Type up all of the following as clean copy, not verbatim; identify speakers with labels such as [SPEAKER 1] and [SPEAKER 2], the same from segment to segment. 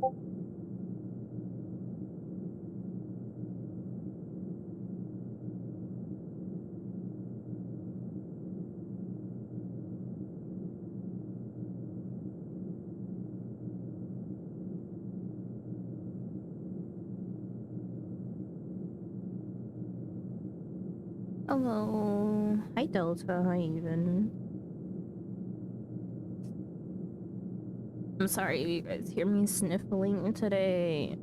[SPEAKER 1] Hello. Hi, Delta. Hi, Even. I'm sorry if you guys hear me sniffling today.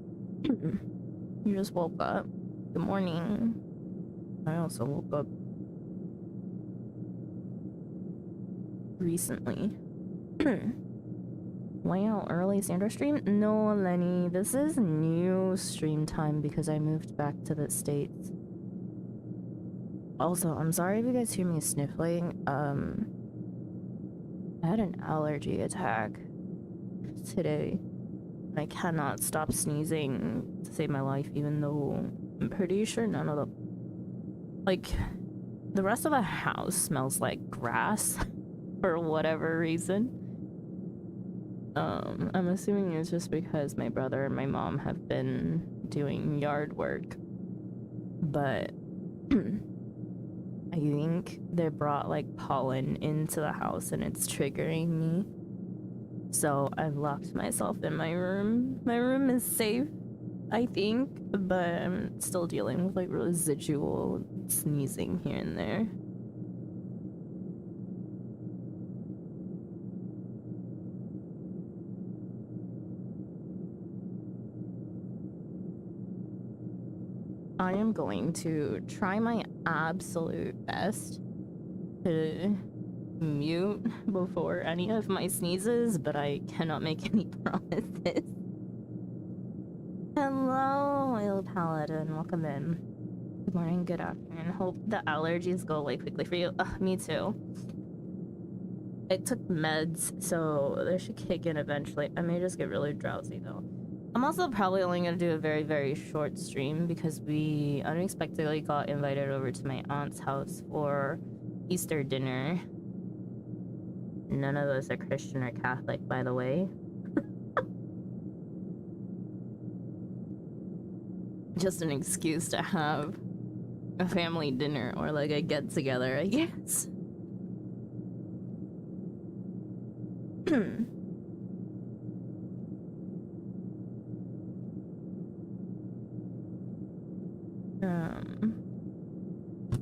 [SPEAKER 1] You just woke up. Good morning. I also woke up recently. Wow, early Sandra stream? No, Lenny. This is new stream time because I moved back to the States. Also, I'm sorry if you guys hear me sniffling. I had an allergy attack today. I cannot stop sneezing to save my life, even though I'm pretty sure none of the... Like, the rest of the house smells like grass for whatever reason. I'm assuming it's just because my brother and my mom have been doing yard work. But I think they brought like pollen into the house and it's triggering me. So I've locked myself in my room. My room is safe, I think, but I'm still dealing with like residual sneezing here and there. I am going to try my absolute best to mute before any of my sneezes, but I cannot make any promises. Hello, Oil Paladin. Welcome in. Good morning, good afternoon. Hope the allergies go away quickly for you. Me too. I took meds, so they should kick in eventually. I may just get really drowsy though. I'm also probably only gonna do a very, very short stream because we unexpectedly got invited over to my aunt's house for Easter dinner. None of us are Christian or Catholic, by the way. Just an excuse to have a family dinner or like a get together, I guess.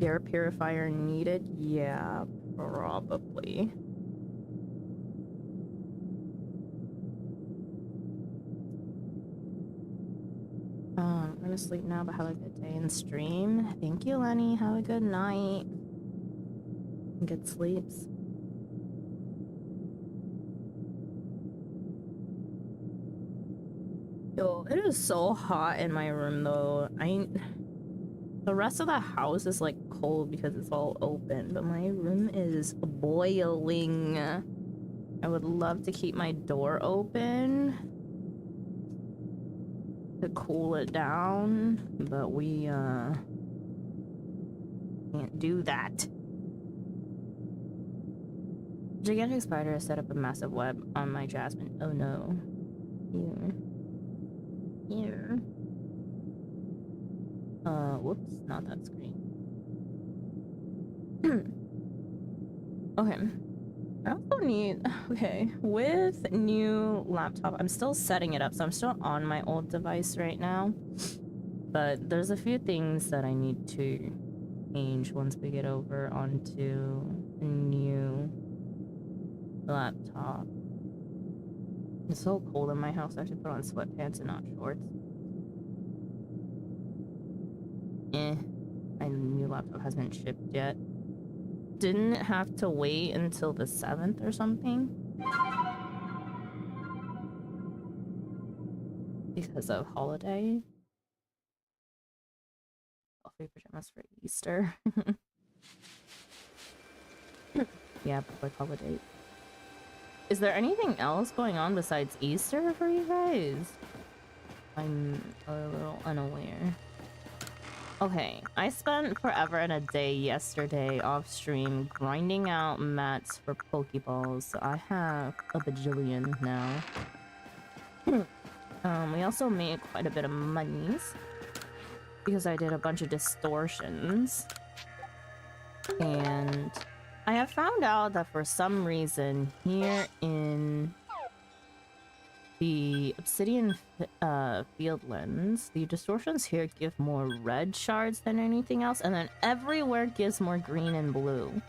[SPEAKER 1] Air purifier needed? Yeah, probably. I'm gonna sleep now, but have a good day and stream. Thank you, Lenny. Have a good night. Good sleeps. Yo, it is so hot in my room though. The rest of the house is like cold because it's all open, but my room is boiling. I would love to keep my door open to cool it down, but we can't do that. Gigantic spider has set up a massive web on my jasmine. Oh no. Here. Whoops, not that screen. Okay. I also need... Okay, with new laptop, I'm still setting it up, so I'm still on my old device right now. But there's a few things that I need to change once we get over onto a new laptop. It's so cold in my house, I should put on sweatpants and not shorts. My new laptop hasn't shipped yet. Didn't it have to wait until the 7th or something? Because of holiday? Free pajamas for Easter. Yeah, public holiday. Is there anything else going on besides Easter for you guys? I'm a little unaware. Okay, I spent forever and a day yesterday off stream grinding out mats for Pokeballs, so I have a bajillion now. We also made quite a bit of monies because I did a bunch of distortions. And I have found out that for some reason here in the obsidian fieldlands, the distortions here give more red shards than anything else, and then everywhere gives more green and blue,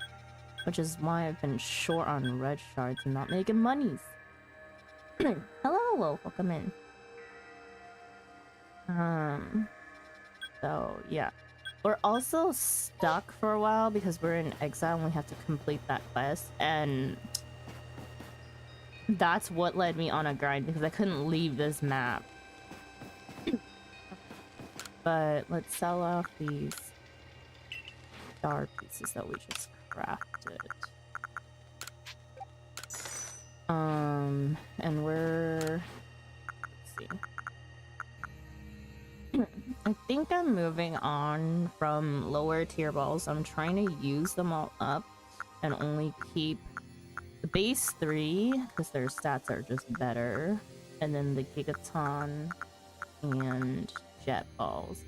[SPEAKER 1] which is why I've been short on red shards and not making monies. Hello, welcome in. So yeah, we're also stuck for a while because we're in exile and we have to complete that quest, and that's what led me on a grind because I couldn't leave this map. But let's sell off these star pieces that we just crafted. And we're, let's see. I think I'm moving on from lower tier balls. I'm trying to use them all up and only keep the base 3 because their stats are just better, and then the gigaton and jet balls.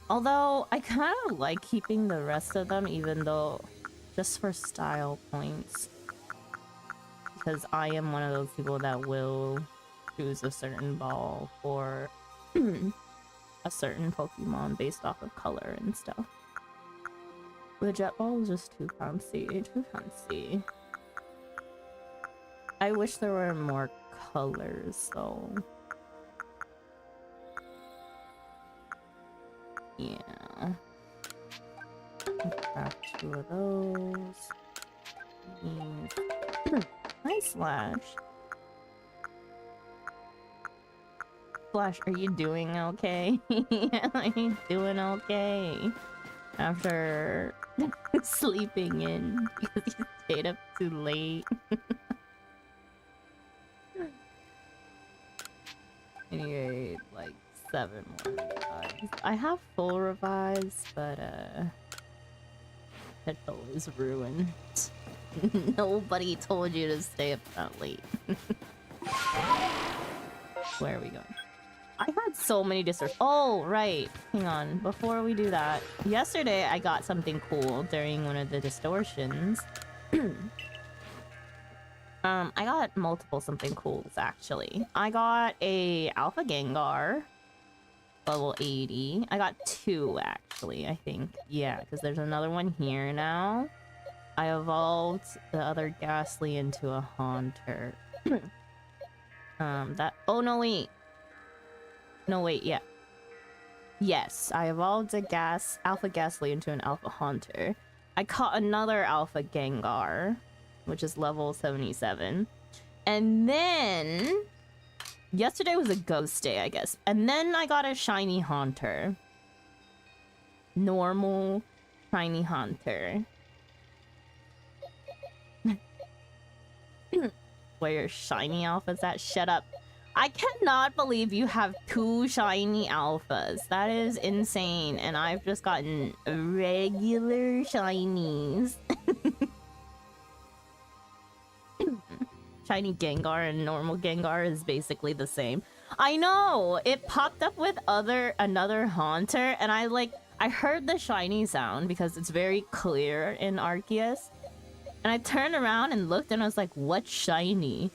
[SPEAKER 1] Although I kind of like keeping the rest of them, even though just for style points, because I am one of those people that will choose a certain ball for a certain Pokemon based off of color and stuff. The jet ball is just too fancy, too fancy. I wish there were more colors though. Yeah. Craft 2 of those. Hi, Slash. Slash, are you doing okay? Are you doing okay? After sleeping in because you stayed up too late. Anyway, like 7 more revives. I have full revives, but Petrol is ruined. Nobody told you to stay up that late. Where are we going? I had so many Oh, right. Hang on. Before we do that, yesterday I got something cool during one of the distortions. I got multiple something cools, actually. I got a Alpha Gengar, level 80. I got 2, actually, I think. Yeah, because there's another one here now. I evolved the other Ghastly into a Haunter. Oh, no, wait. No, wait, yeah. Yes, I evolved a Alpha Ghastly into an Alpha Haunter. I caught another Alpha Gengar, which is level 77. And then yesterday was a ghost day, I guess. And then I got a shiny Haunter. Normal shiny Haunter. Where your shiny alphas at? Shut up. I cannot believe you have 2 shiny alphas. That is insane. And I've just gotten regular shinies. Shiny Gengar and normal Gengar is basically the same. I know! It popped up with another Haunter, and I heard the shiny sound because it's very clear in Arceus. And I turned around and looked and I was like, what's shiny?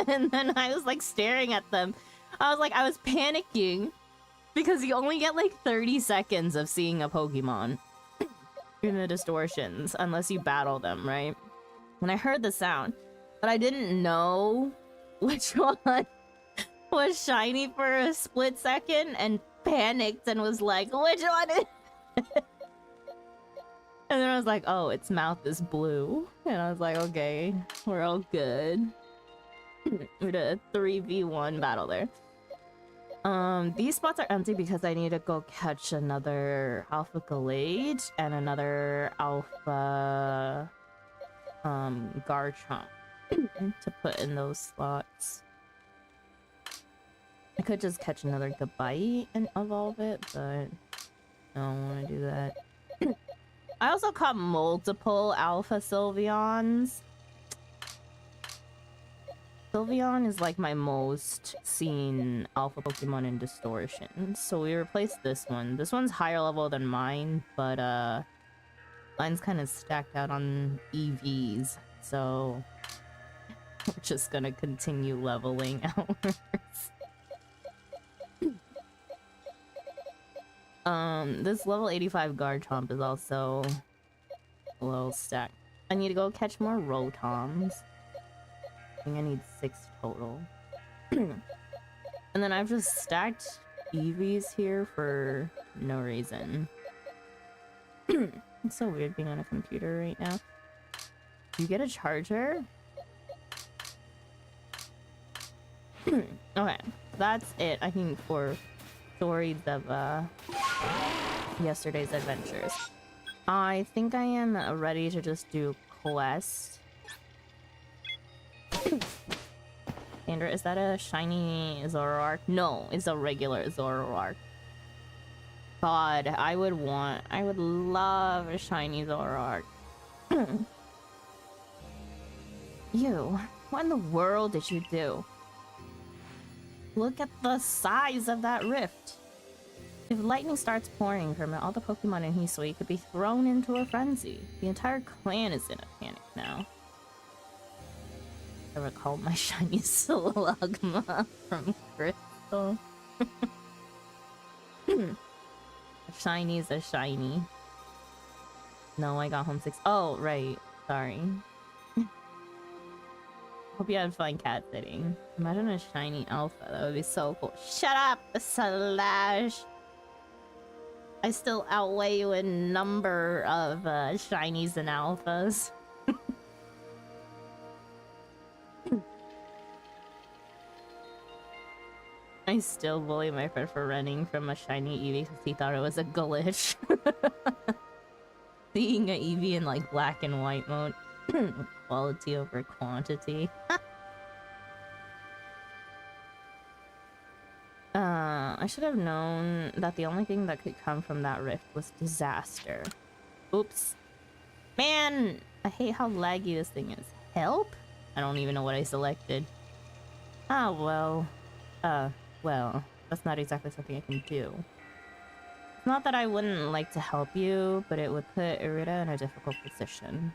[SPEAKER 1] And then I was like staring at them. I was panicking because you only get like 30 seconds of seeing a Pokemon in the distortions unless you battle them, right? And I heard the sound, but I didn't know which one was shiny for a split second and panicked and was like, which one is... And then I was like, oh, its mouth is blue. And I was like, okay, we're all good. We did a 3v1 battle there. These spots are empty because I need to go catch another Alpha Gallade and another Alpha Garchomp to put in those slots. I could just catch another Gabite and evolve it, but I don't want to do that. I also caught multiple Alpha Sylveons. Sylveon is like my most seen alpha Pokemon in Distortion. So we replaced this one. This one's higher level than mine, but mine's kind of stacked out on EVs. So we're just gonna continue leveling ours. This level 85 Garchomp is also a little stacked. I need to go catch more Rotoms. I think I need 6 total. And then I've just stacked EVs here for no reason. It's so weird being on a computer right now. You get a charger? Okay, that's it, I think, for stories of yesterday's adventures. I think I am ready to just do quests. Andrew, is that a shiny Zoroark? No, it's a regular Zoroark. God, I would love a shiny Zoroark. You, what in the world did you do? Look at the size of that rift. If lightning starts pouring from it, all the Pokemon in Hisui could be thrown into a frenzy. The entire clan is in a panic now. I recall my shiny Slugma from Crystal. A shiny's a shiny. No, I got homesick. Oh, right. Sorry. Hope you had fun cat sitting. Imagine a shiny alpha. That would be so cool. Shut up, Slash! I still outweigh you in number of shinies and alphas. I still bully my friend for running from a shiny Eevee because he thought it was a glitch. Seeing an Eevee in like black and white mode. Quality over quantity. I should have known that the only thing that could come from that rift was disaster. Oops. Man, I hate how laggy this thing is. Help? I don't even know what I selected. Ah, well. Well, that's not exactly something I can do. It's not that I wouldn't like to help you, but it would put Irida in a difficult position.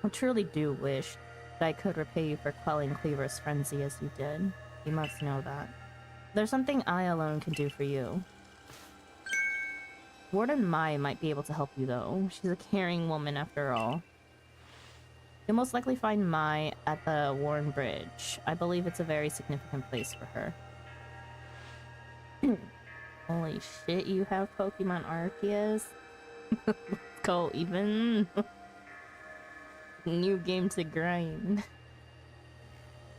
[SPEAKER 1] I truly do wish that I could repay you for quelling Cleaver's frenzy as you did. You must know that. There's something I alone can do for you. Warden Mai might be able to help you though. She's a caring woman after all. You'll most likely find Mai at the Warren Bridge. I believe it's a very significant place for her. Holy shit, you have Pokemon Arceus? Let's go, even. New game to grind.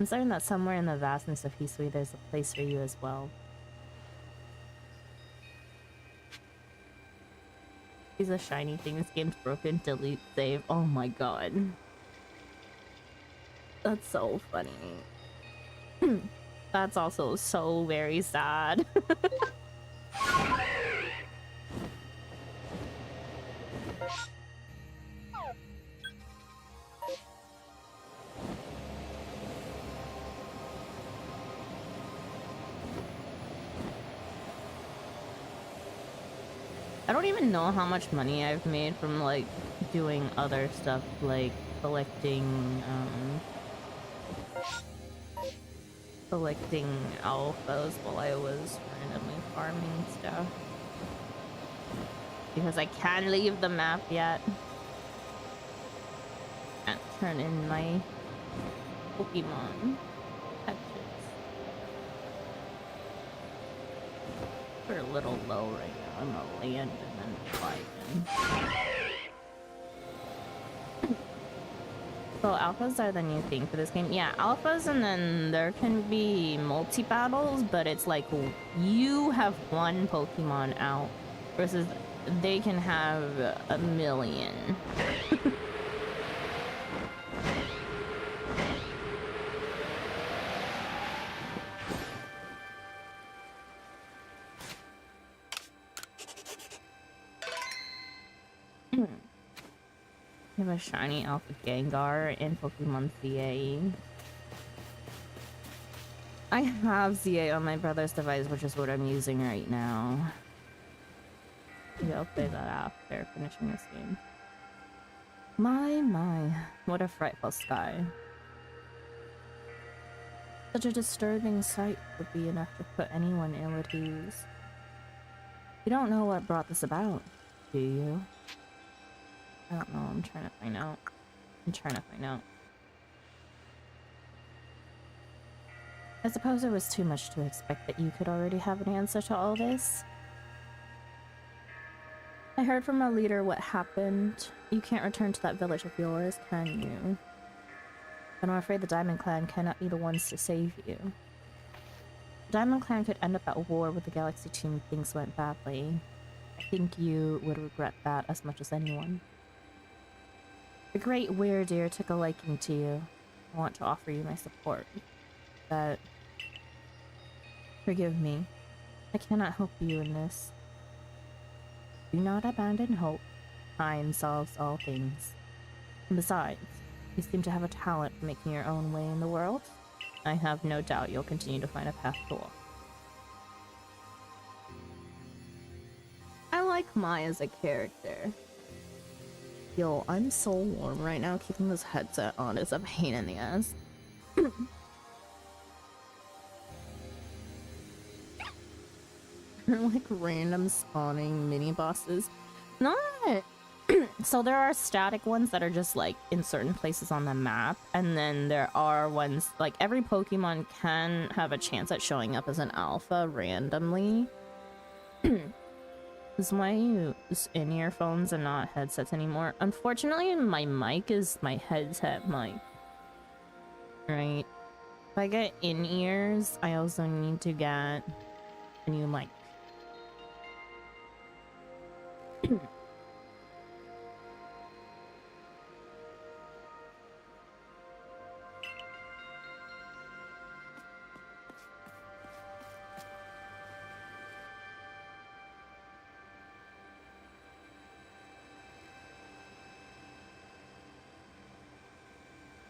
[SPEAKER 1] I'm certain that somewhere in the vastness of Hisui there's a place for you as well. He's a shiny thing. This game's broken. Delete, save. Oh my god. That's so funny. That's also so very sad. I don't even know how much money I've made from like doing other stuff like collecting alphas while I was randomly farming stuff. Because I can't leave the map yet. Can't turn in my Pokemon patches. We're a little low right now. I'm gonna land and then fly again. So alphas are the new thing for this game. Yeah, alphas, and then there can be multi-battles, but it's like you have one Pokemon out versus they can have a million. You have a shiny Alpha Gengar in Pokemon CA. I have ZA on my brother's device, which is what I'm using right now. Maybe I'll play that after finishing this game. My, what a frightful sky. Such a disturbing sight would be enough to put anyone ill at ease. You don't know what brought this about, do you? I don't know, I'm trying to find out. I suppose it was too much to expect that you could already have an answer to all this. I heard from our leader what happened. You can't return to that village of yours, can you? But I'm afraid the Diamond Clan cannot be the ones to save you. The Diamond Clan could end up at war with the Galaxy Team if things went badly. I think you would regret that as much as anyone. The Great Weirdeer took a liking to you. I want to offer you my support. But forgive me. I cannot help you in this. Do not abandon hope. Time solves all things. And besides, you seem to have a talent for making your own way in the world. I have no doubt you'll continue to find a path to walk. I like Mai as a character. Yo, I'm so warm right now. Keeping this headset on is a pain in the ass. Like random spawning mini bosses. Not so there are static ones that are just like in certain places on the map, and then there are ones like every Pokemon can have a chance at showing up as an alpha randomly. This is why I use in-ear phones and not headsets anymore. Unfortunately, my mic is my headset mic. Right? If I get in-ears, I also need to get a new mic.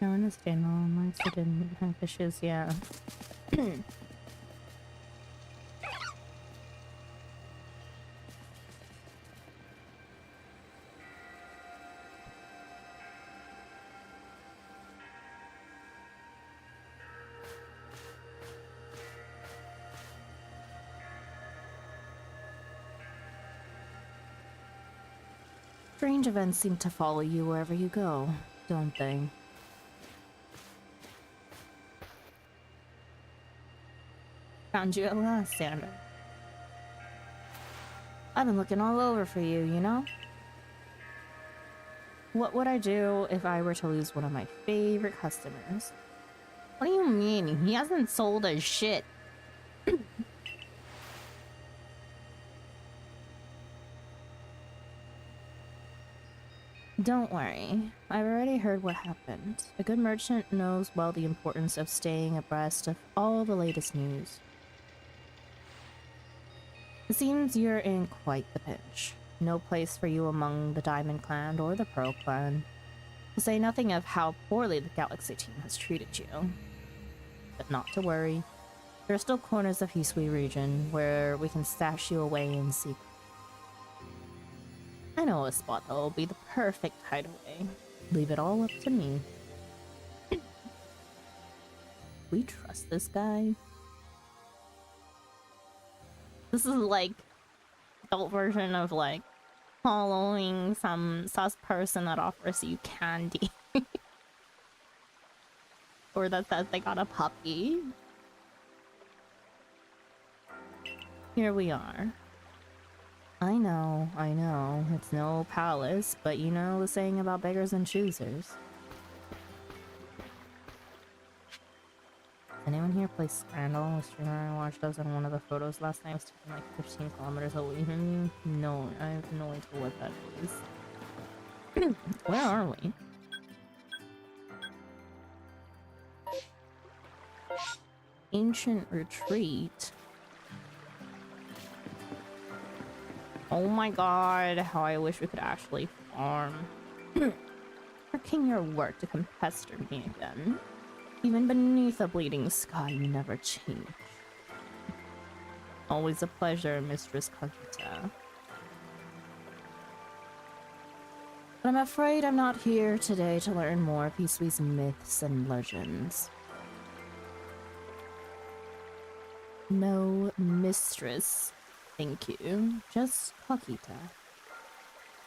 [SPEAKER 1] I understand all mics didn't have issues, yeah. Strange events seem to follow you wherever you go, don't they? Found you at last, Sandra. I've been looking all over for you, you know? What would I do if I were to lose one of my favorite customers? What do you mean? He hasn't sold a shit. Don't worry. I've already heard what happened. A good merchant knows well the importance of staying abreast of all the latest news. It seems you're in quite the pinch. No place for you among the Diamond Clan or the Pearl Clan. To say nothing of how poorly the Galaxy Team has treated you. But not to worry. There are still corners of Hisui region where we can stash you away in secret. I know a spot that will be the perfect hideaway. Leave it all up to me. We trust this guy? This is like adult version of like following some sus person that offers you candy. Or that says they got a puppy. Here we are. I know, it's no palace, but you know the saying about beggars and choosers. Anyone here play Scandal? A streamer I watched us on one of the photos last night was taken like 15 kilometers away from you. No, I have no idea what that is. Where are we? Ancient Retreat. Oh my god, how I wish we could actually farm. Working your work to come pester me again. Even beneath a bleeding sky, you never change. Always a pleasure, Mistress Kagita. But I'm afraid I'm not here today to learn more of Isui's myths and legends. No mistress, thank you. Just Kagita.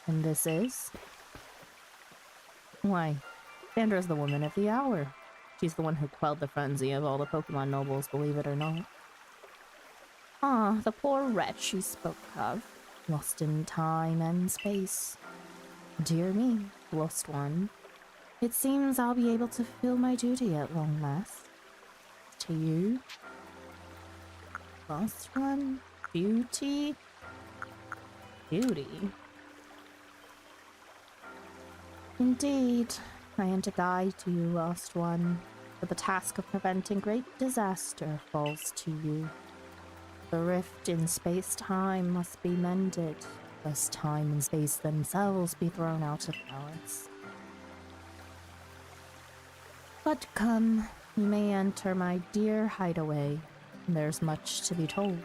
[SPEAKER 1] And this is? Why, Sandra's the woman of the hour. She's the one who quelled the frenzy of all the Pokemon nobles, believe it or not. Ah, the poor wretch you spoke of, lost in time and space. Dear me, lost one. It seems I'll be able to fulfill my duty at long last. To you? Lost one? Beauty? Beauty? Indeed, I am to guide you, lost one, but the task of preventing great disaster falls to you. The rift in space-time must be mended, lest time and space themselves be thrown out of balance. But come, you may enter my dear hideaway. There's much to be told.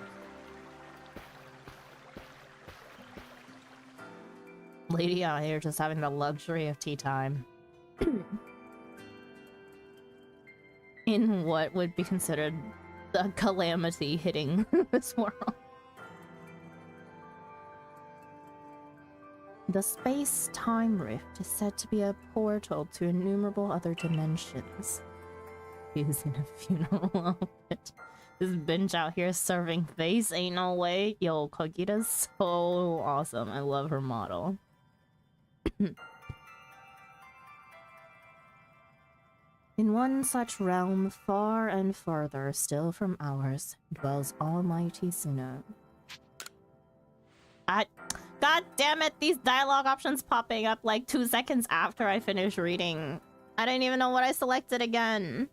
[SPEAKER 1] Lady out here just having the luxury of tea time. In what would be considered a calamity hitting this world. The space-time rift is said to be a portal to innumerable other dimensions. He's in a funeral outfit. This bench out here serving face, ain't no way. Yo, Kagita's so awesome. I love her model. In one such realm, far and farther still from ours, dwells Almighty Sinnoh. God damn it, these dialogue options popping up like 2 seconds after I finish reading. I didn't even know what I selected again.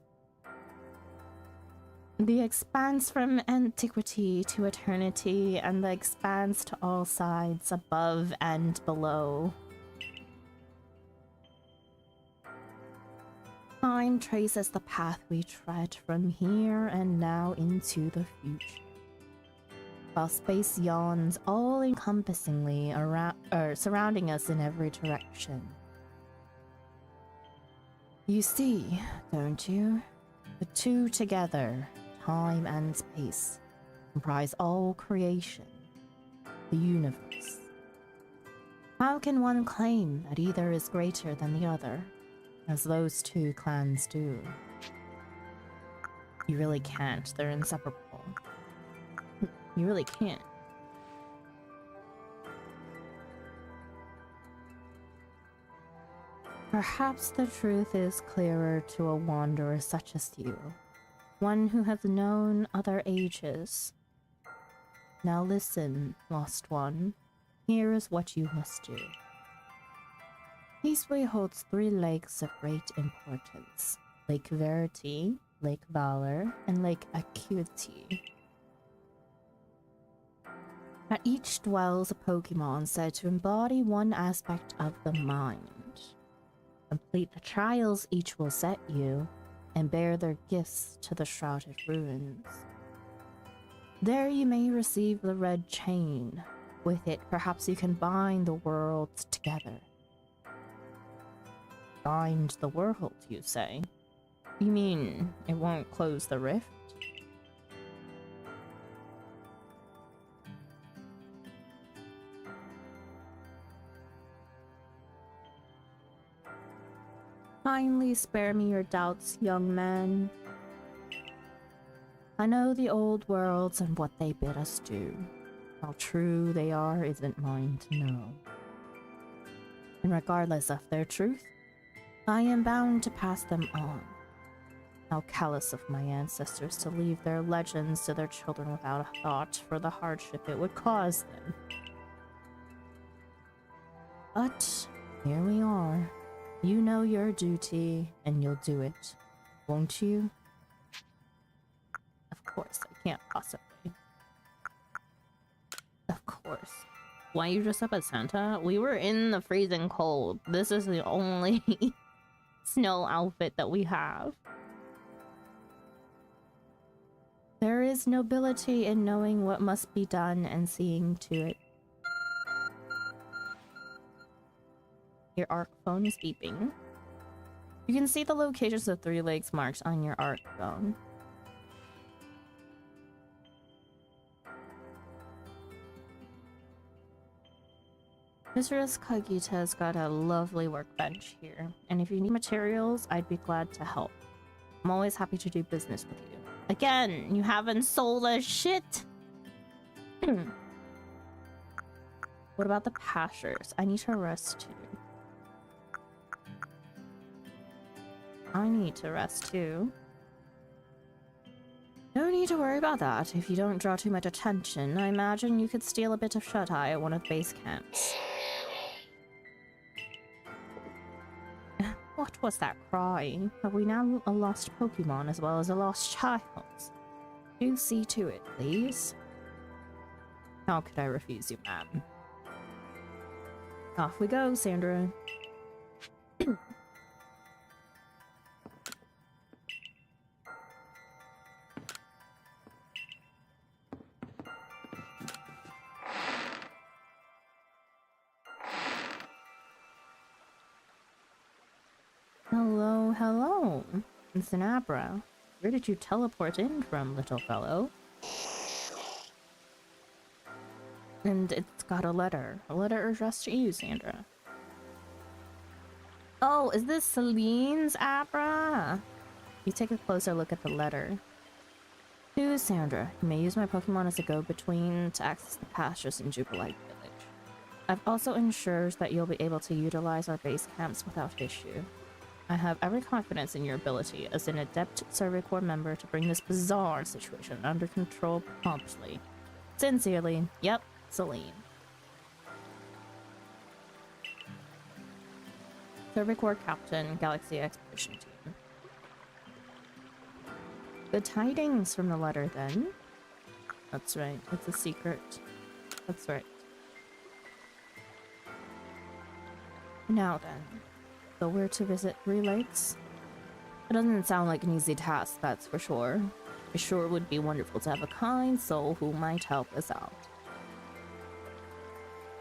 [SPEAKER 1] The expanse from antiquity to eternity, and the expanse to all sides, above and below. Time traces the path we tread from here and now into the future, while space yawns all-encompassingly around, surrounding us in every direction. You see, don't you? The two together, time and space, comprise all creation, the universe. How can one claim that either is greater than the other, as those two clans do? You really can't. They're inseparable. You really can't. Perhaps the truth is clearer to a wanderer such as you, one who has known other ages. Now listen, lost one. Here is what you must do. Peaceway holds 3 lakes of great importance: Lake Verity, Lake Valor, and Lake Acuity. At each dwells a Pokemon said to embody one aspect of the mind. Complete the trials each will set you, and bear their gifts to the Shrouded Ruins. There you may receive the red chain. With it, perhaps you can bind the worlds together. Bind the world, you say? You mean it won't close the rift? Kindly spare me your doubts, young man. I know the old worlds and what they bid us do. How true they are isn't mine to know. And regardless of their truth, I am bound to pass them on. How callous of my ancestors to leave their legends to their children without a thought for the hardship it would cause them. But here we are. You know your duty, and you'll do it, won't you? Of course, I can't possibly. Of course. Why you dress up as Santa? We were in the freezing cold. This is the only snow outfit that we have. There is nobility in knowing what must be done and seeing to it. Your arc phone is beeping. You can see the locations of 3 lakes marked on your arc phone. Mistress Kagita's got a lovely workbench here, and if you need materials, I'd be glad to help. I'm always happy to do business with you. Again, you haven't sold a shit! What about the pastures? I need to rest too. I need to rest too. No need to worry about that. If you don't draw too much attention, I imagine you could steal a bit of shut-eye at one of the base camps. What was that cry? Have we now a lost Pokemon as well as a lost child? Do see to it, please. How could I refuse you, ma'am? Off we go, Sandra. Hello, hello. Zinabra. Where did you teleport in from, little fellow? And it's got a letter. A letter addressed to you, Sandra. Oh, is this Celine's Abra? You take a closer look at the letter. To Sandra, you may use my Pokemon as a go-between to access the pastures in Jubilite Village. I've also ensured that you'll be able to utilize our base camps without issue. I have every confidence in your ability as an adept Survey Corps member to bring this bizarre situation under control promptly. Sincerely, yep, Celine. Survey Corps Captain, Galaxy Expedition Team. Good tidings from the letter, then. That's right, it's a secret. That's right. Now then. So we're to visit 3 lakes? It doesn't sound like an easy task, that's for sure. It sure would be wonderful to have a kind soul who might help us out.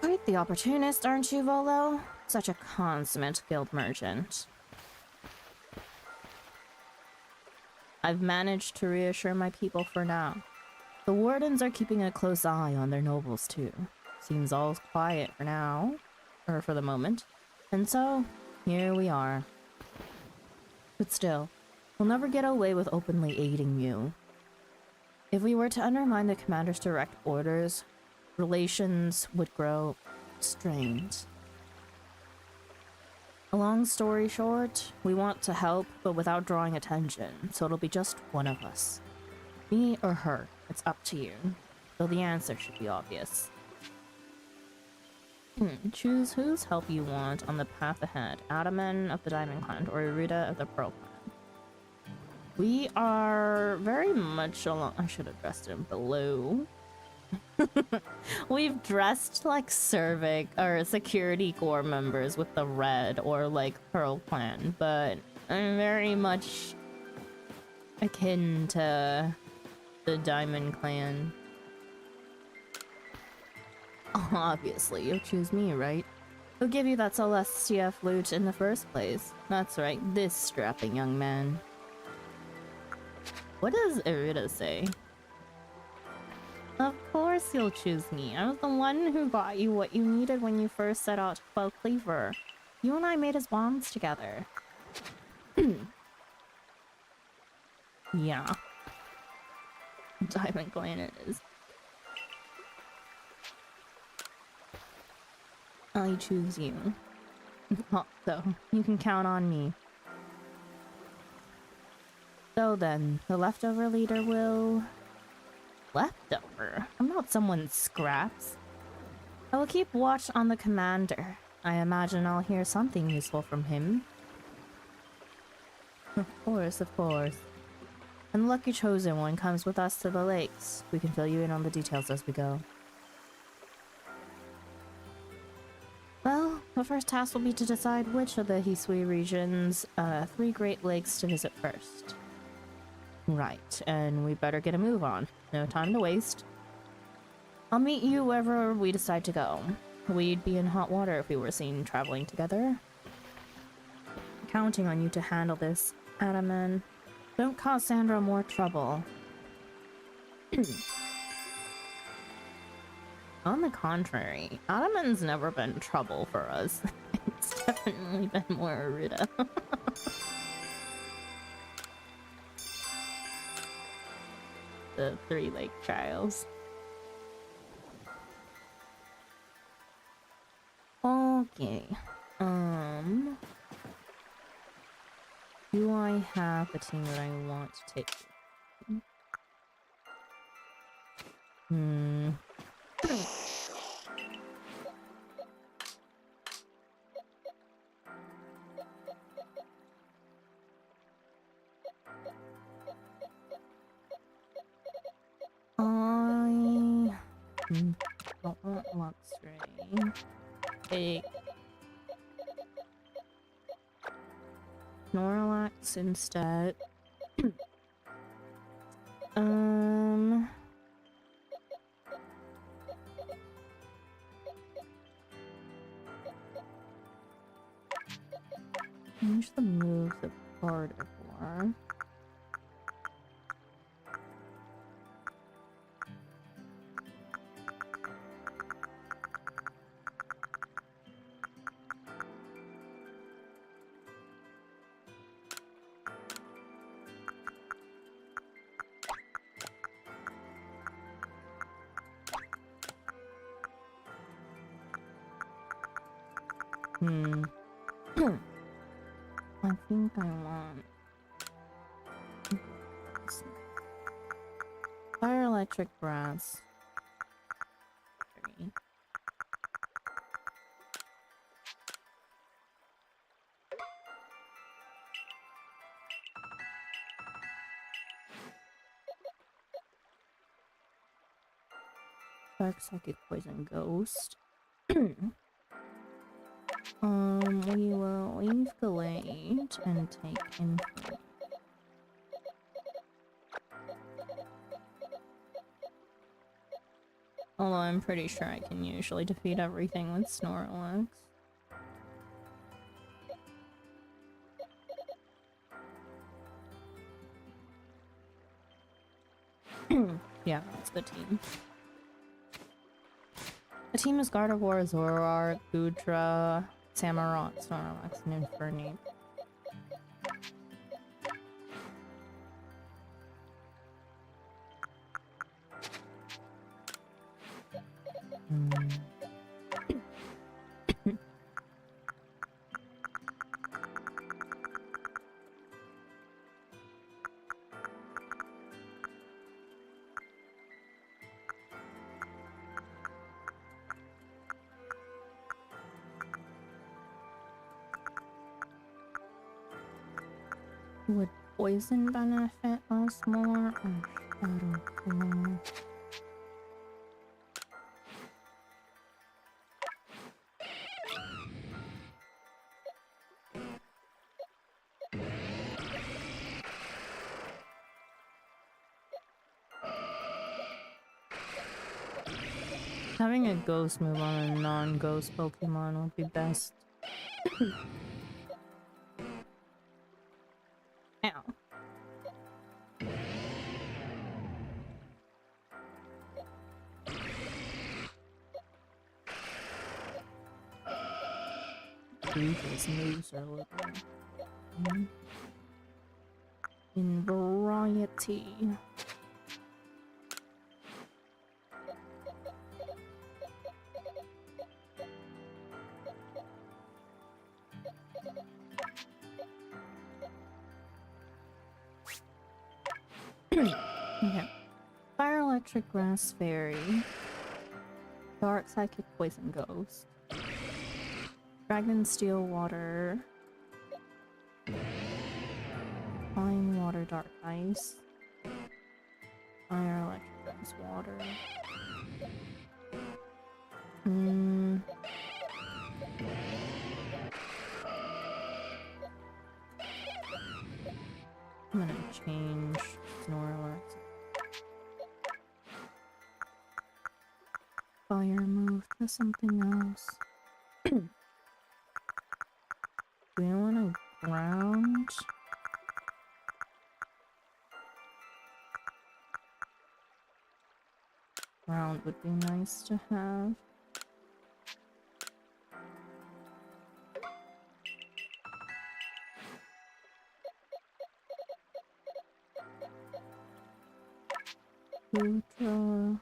[SPEAKER 1] Quite the opportunist, aren't you, Volo? Such a consummate guild merchant. I've managed to reassure my people for now. The wardens are keeping a close eye on their nobles too. Seems all quiet for now, or for the moment. And so, here we are. But still, we'll never get away with openly aiding you. If we were to undermine the commander's direct orders, relations would grow strained. A long story short, we want to help, but without drawing attention, so it'll be just one of us. Me or her, it's up to you. Though the answer should be obvious. Choose whose help you want on the path ahead. Adaman of the Diamond Clan or Irida of the Pearl Clan. We are very much along. I should have dressed in blue. We've dressed like Cervic or Security Corps members with the red or like Pearl Clan, but I'm very much akin to the Diamond Clan. Obviously, you'll choose me, right? Who gave you that Celestia flute in the first place? That's right, this strapping young man. What does Irida say? Of course you'll choose me. I was the one who got you what you needed when you first set out to quell Cleaver. You and I made his bonds together. Yeah. Diamond Clan it is. I choose you. So, you can count on me. So then, the leftover leader will... Leftover? I'm not someone's scraps. I will keep watch on the commander. I imagine I'll hear something useful from him. Of course, of course. And the lucky chosen one comes with us to the lakes. We can fill you in on the details as we go. Well, the first task will be to decide which of the Hisui region's 3 Great Lakes to visit first. Right, and we better get a move on. No time to waste. I'll meet you wherever we decide to go. We'd be in hot water if we were seen traveling together. Counting on you to handle this, Adaman. Don't cause Sandra more trouble. On the contrary, Adaman's never been trouble for us. It's definitely been more Arita. The 3 Lake Trials. Okay. Do I have a team that I want to take? I don't want Luxray. Take Snorlax instead. Change the moves of Gardevoir. I think I want Fire Electric Grass. 3. Dark Psychic Poison Ghost. We will leave Glade and take Infinite. Although I'm pretty sure I can usually defeat everything with Snorlax. Yeah, that's the team. The team is Gardevoir, Zoroark, Goodra, Samurott, Snorlax, and Infernape. Would poison benefit us more? I don't know. Having a ghost move on a non-ghost Pokemon would be best. Ow. These moves are looking in variety. Okay. Fire Electric Grass Fairy. Dark Psychic Poison Ghost. Dragon Steel Water. Fine Water Dark Ice. Fire Electric Grass Water. I'm gonna change Snorlax. Fire move to something else. Do we want to ground? Ground would be nice to have. Ultra.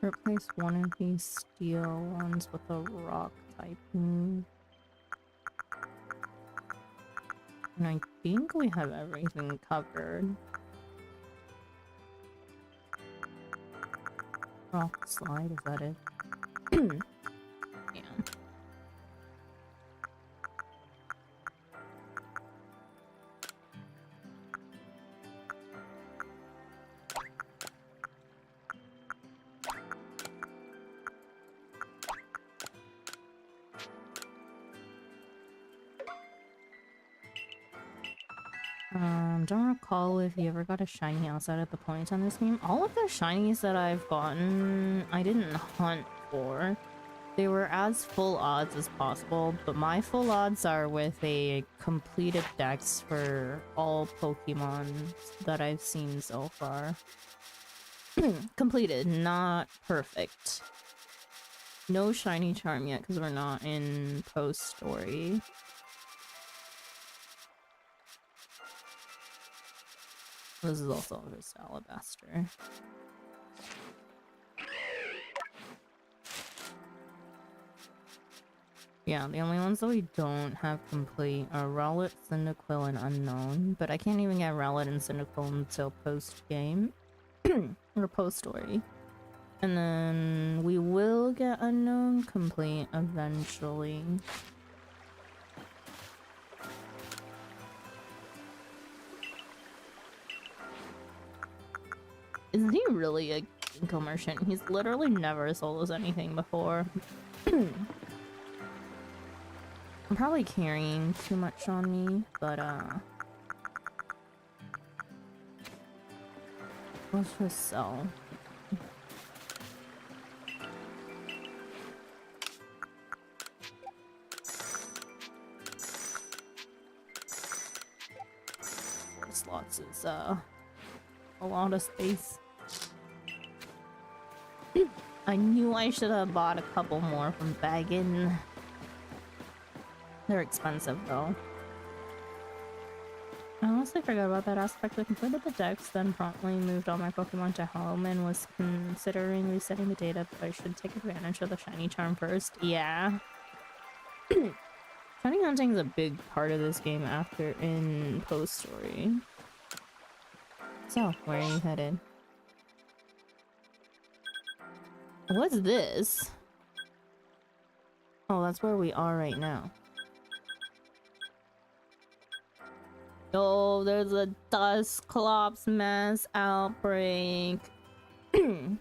[SPEAKER 1] Replace one of these steel ones with a rock type move. And I think we have everything covered. Rock slide, is that it? Yeah. Don't recall if you ever got a shiny outside of the points on this game. All of the shinies that I've gotten, I didn't hunt for. They were as full odds as possible, but my full odds are with a completed dex for all Pokemon that I've seen so far. Completed, not perfect. No shiny charm yet because we're not in post-story. This is also just alabaster. Yeah, the only ones that we don't have complete are Rowlet, Cyndaquil, and Unknown. But I can't even get Rowlet and Cyndaquil until post-game. Or post-story. And then we will get Unknown complete eventually. Is he really a Ginkgo merchant? He's literally never sold us anything before. I'm probably carrying too much on me, but let's just sell. Four slots is a lot of space. I knew I should have bought a couple more from Baggin. They're expensive though. I honestly forgot about that aspect. I completed the dex, then promptly moved all my Pokemon to home and was considering resetting the data, but I should take advantage of the shiny charm first. Yeah. Shiny hunting is a big part of this game after in post-story. So, where are you headed? What's this? Oh, that's where we are right now. Oh, there's a Dusclops mass outbreak. Do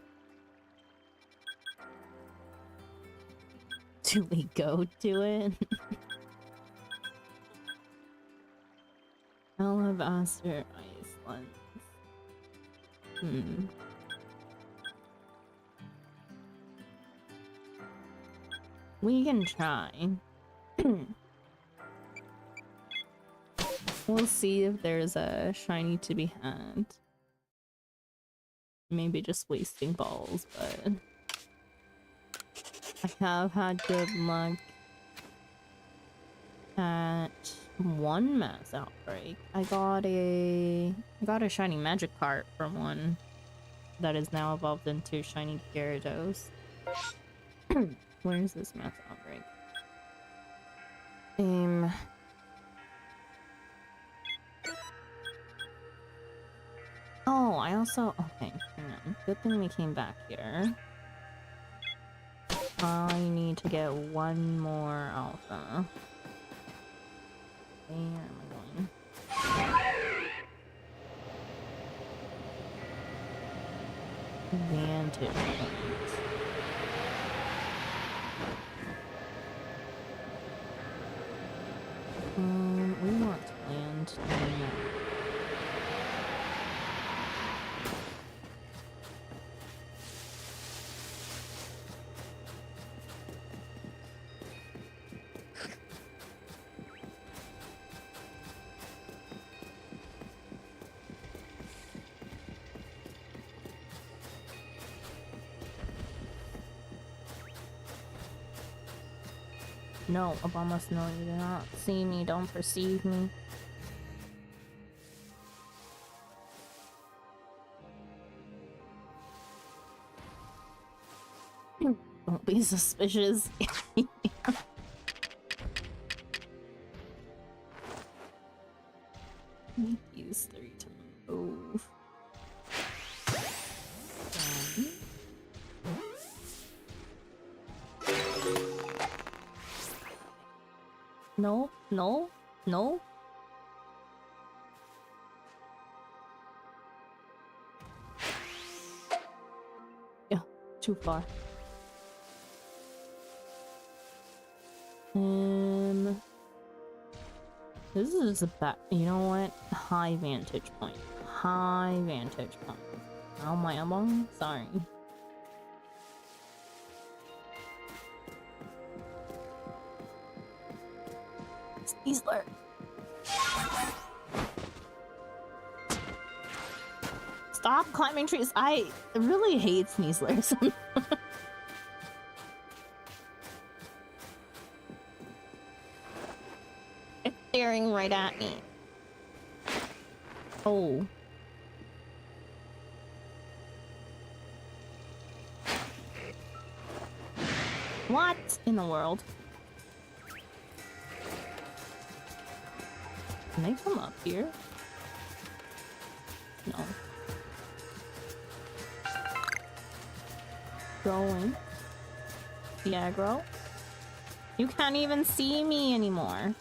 [SPEAKER 1] we go to it? Alabaster Iceland. We can try. We'll see if there's a shiny to be had. Maybe just wasting balls, but I have had good luck at one mass outbreak. I got a shiny Magikarp from one that is now evolved into shiny Gyarados. Where is this mass outbreak? Oh, I also... Okay, hang on. Good thing we came back here. I need to get one more alpha. Where am I going? Vantage point. We want land. No, Obamas, no, you do not see me, don't perceive me. Don't be suspicious. Use 3 to move. No, no, no. Yeah, too far. This is a bad. You know what? High vantage point. High vantage point. Oh my, I'm sorry. Sneasler. Stop climbing trees. I really hate Sneaslers. It's staring right at me. Oh. What in the world? Can they come up here? No. Going. The aggro. You can't even see me anymore.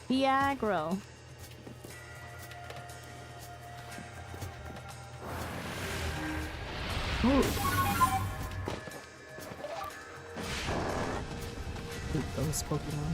[SPEAKER 1] The aggro. Ooh. Those Pokemon.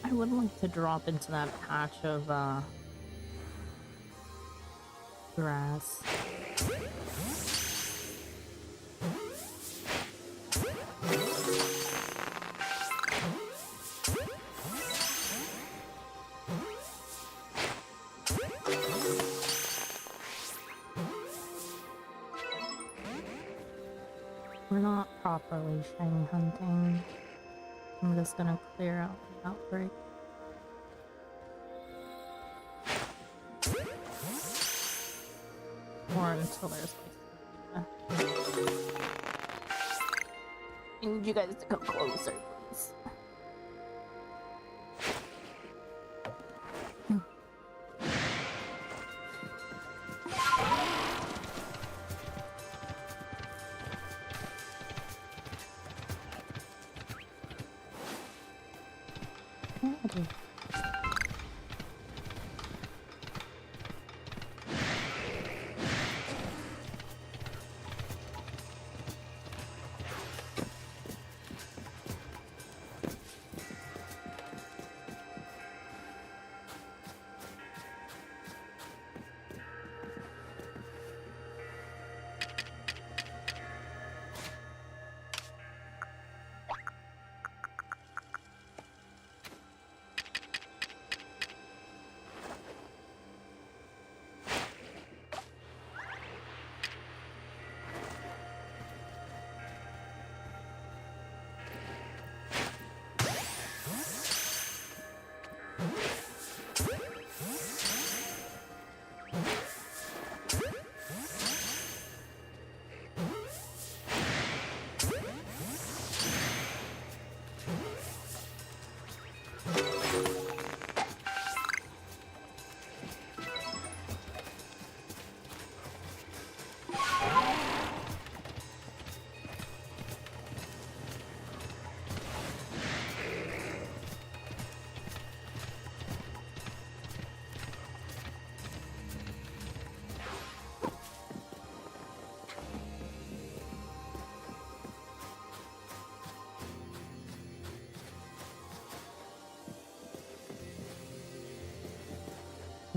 [SPEAKER 1] I would like to drop into that patch of grass. We're not properly shiny hunting. I'm just gonna clear out the outbreak. Or until there's like... I need you guys to come closer, please.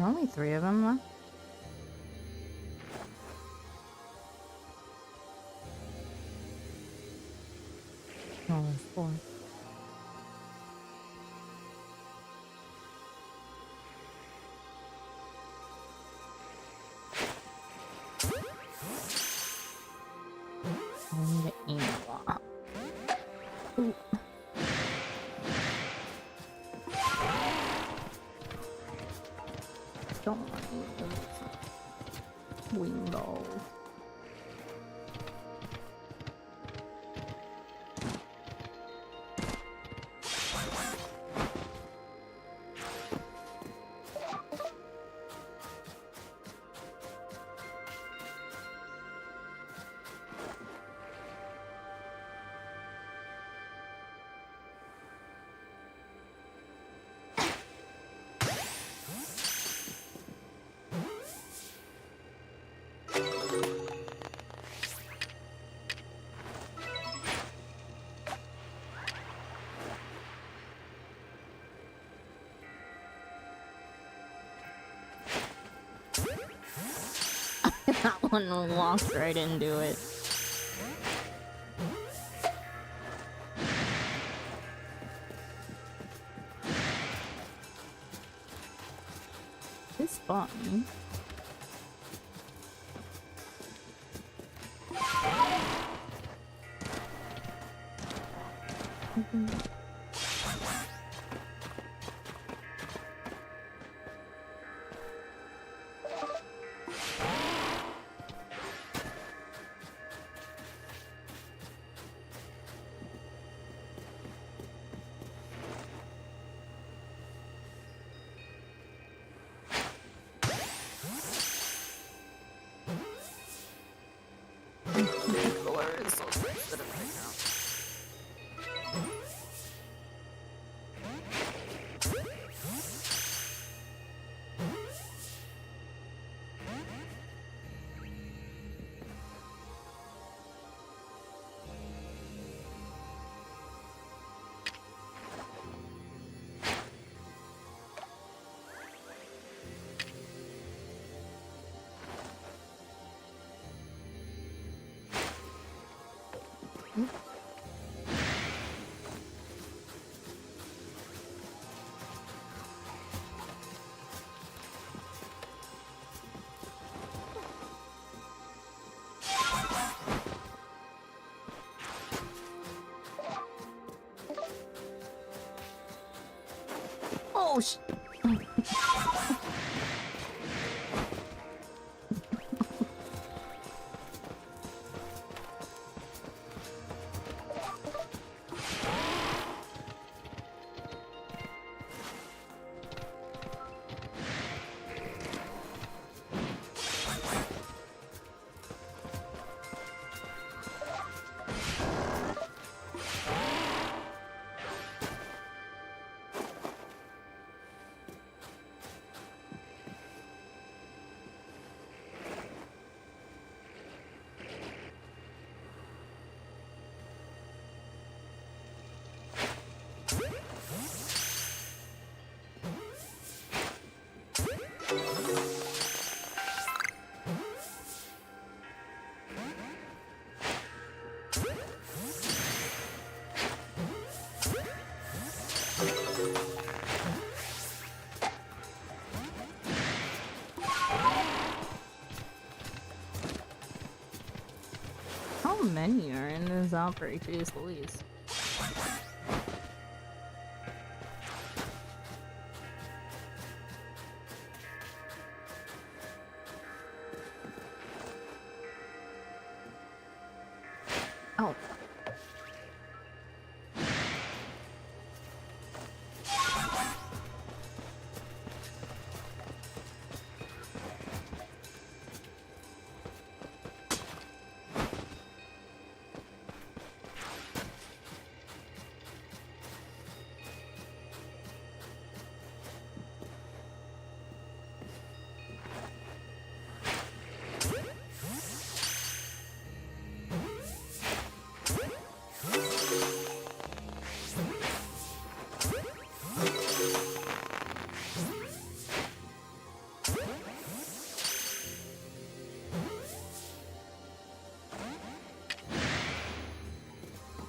[SPEAKER 1] only 3 of them left. Oh, there's 4. I need to aim a lot. Ooh. Don't want to lose wing balls. That one walked right into it. It's fun. Oh, how many are in this outbreak? Jeez Louise. Oh.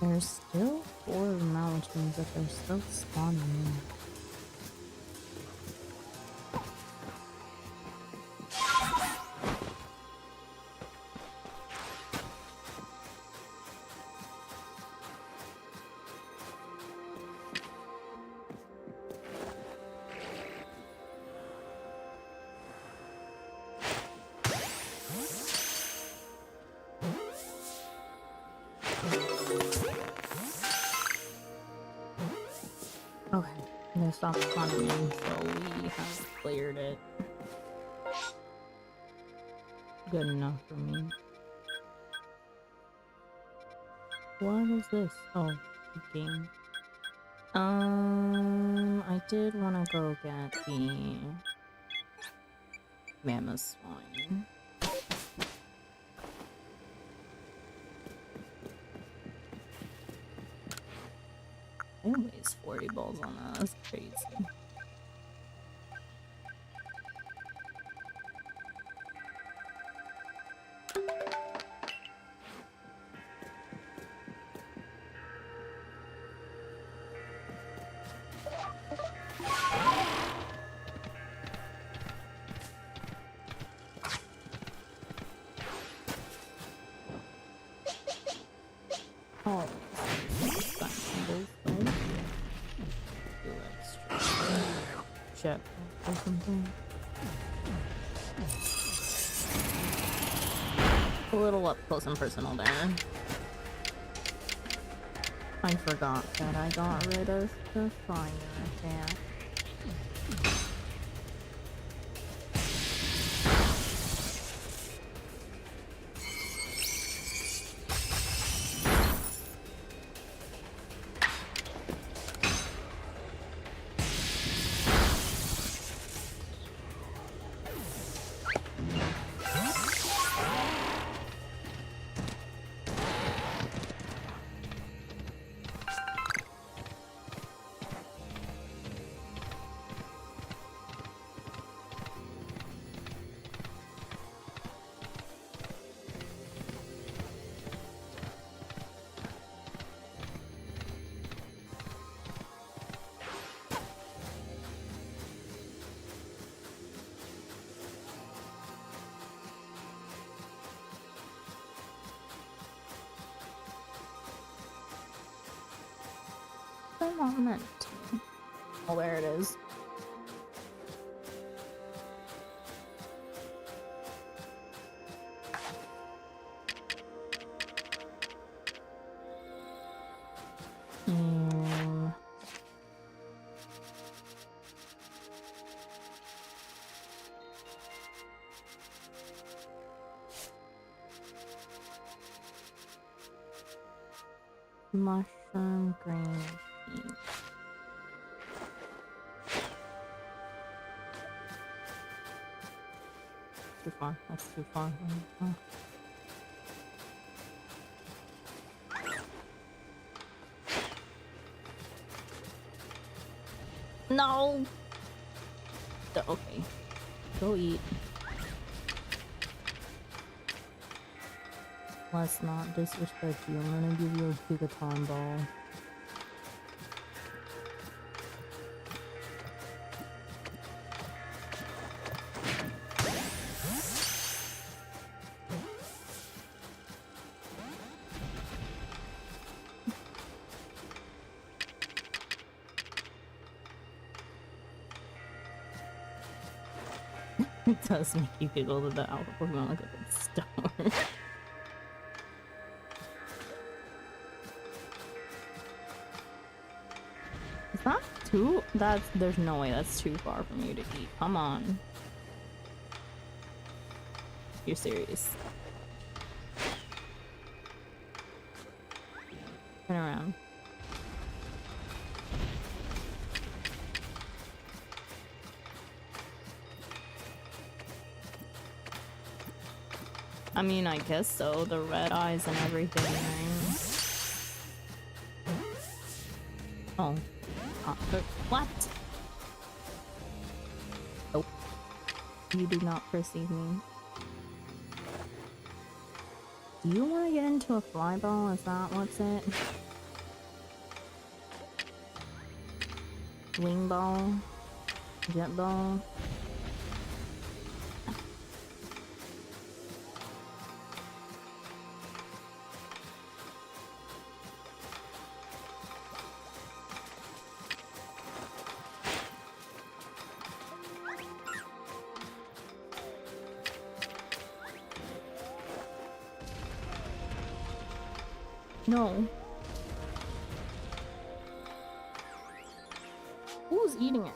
[SPEAKER 1] There's still 4 mountains that they're still spawning in. Okay, they stopped spawning in, so we have cleared it. Good enough for me. What is this? Oh, game. I did want to go get the mammoth swine. Always 40 balls on that. That's crazy. Oh, do extra check or something. A little up close and personal there. I forgot that I got rid of the fire attack. I'm not meant to. Oh, there it is. Mushroom green tea. Too far. That's too far. No. Okay. Go eat. Let's not disrespect you. I'm gonna give you a gigaton ball. It does make you giggle that the alpha Pokemon look like a star. Is that too? There's no way that's too far for you to eat. Come on. You're serious. Turn around. I mean, I guess so. The red eyes and everything, right? Oh. What? Nope. You do not perceive me. Do you want to get into a flyball? Is that what's it? Wing ball. Jet ball. No. Who's eating it?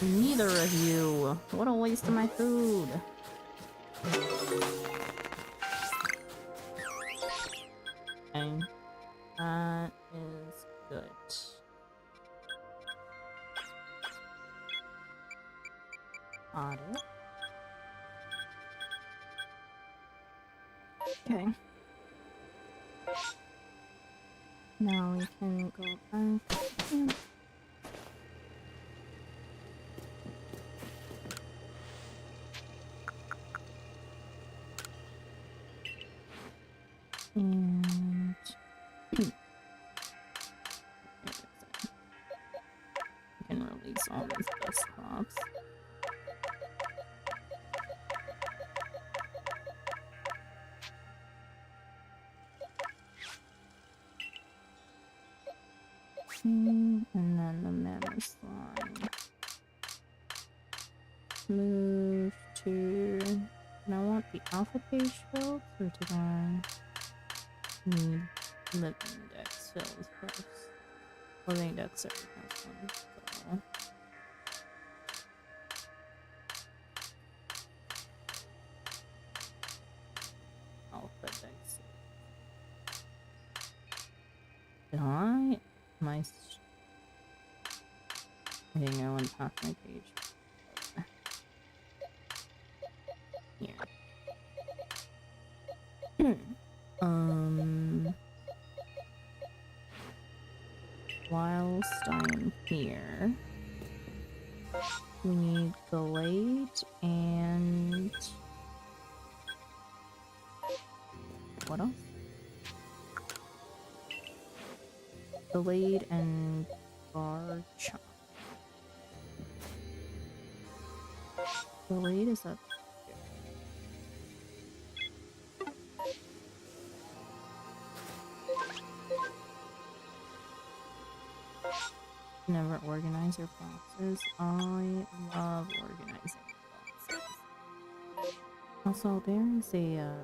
[SPEAKER 1] Neither of you. What a waste of my food. Okay. That is good. Got it. Okay. Now we can go back. And we can release all these desktops. And then the mana slime. Move to. And I want the alpha page filled, or did I need living dex filled first? Living dex already has one, so. Alpha dex. Did I? I think I went past my page. Here. Whilst I'm here, we need Glade and what else? Glade and bar chop. Glade is up. Never organize your boxes. I love organizing boxes. Also, there is a here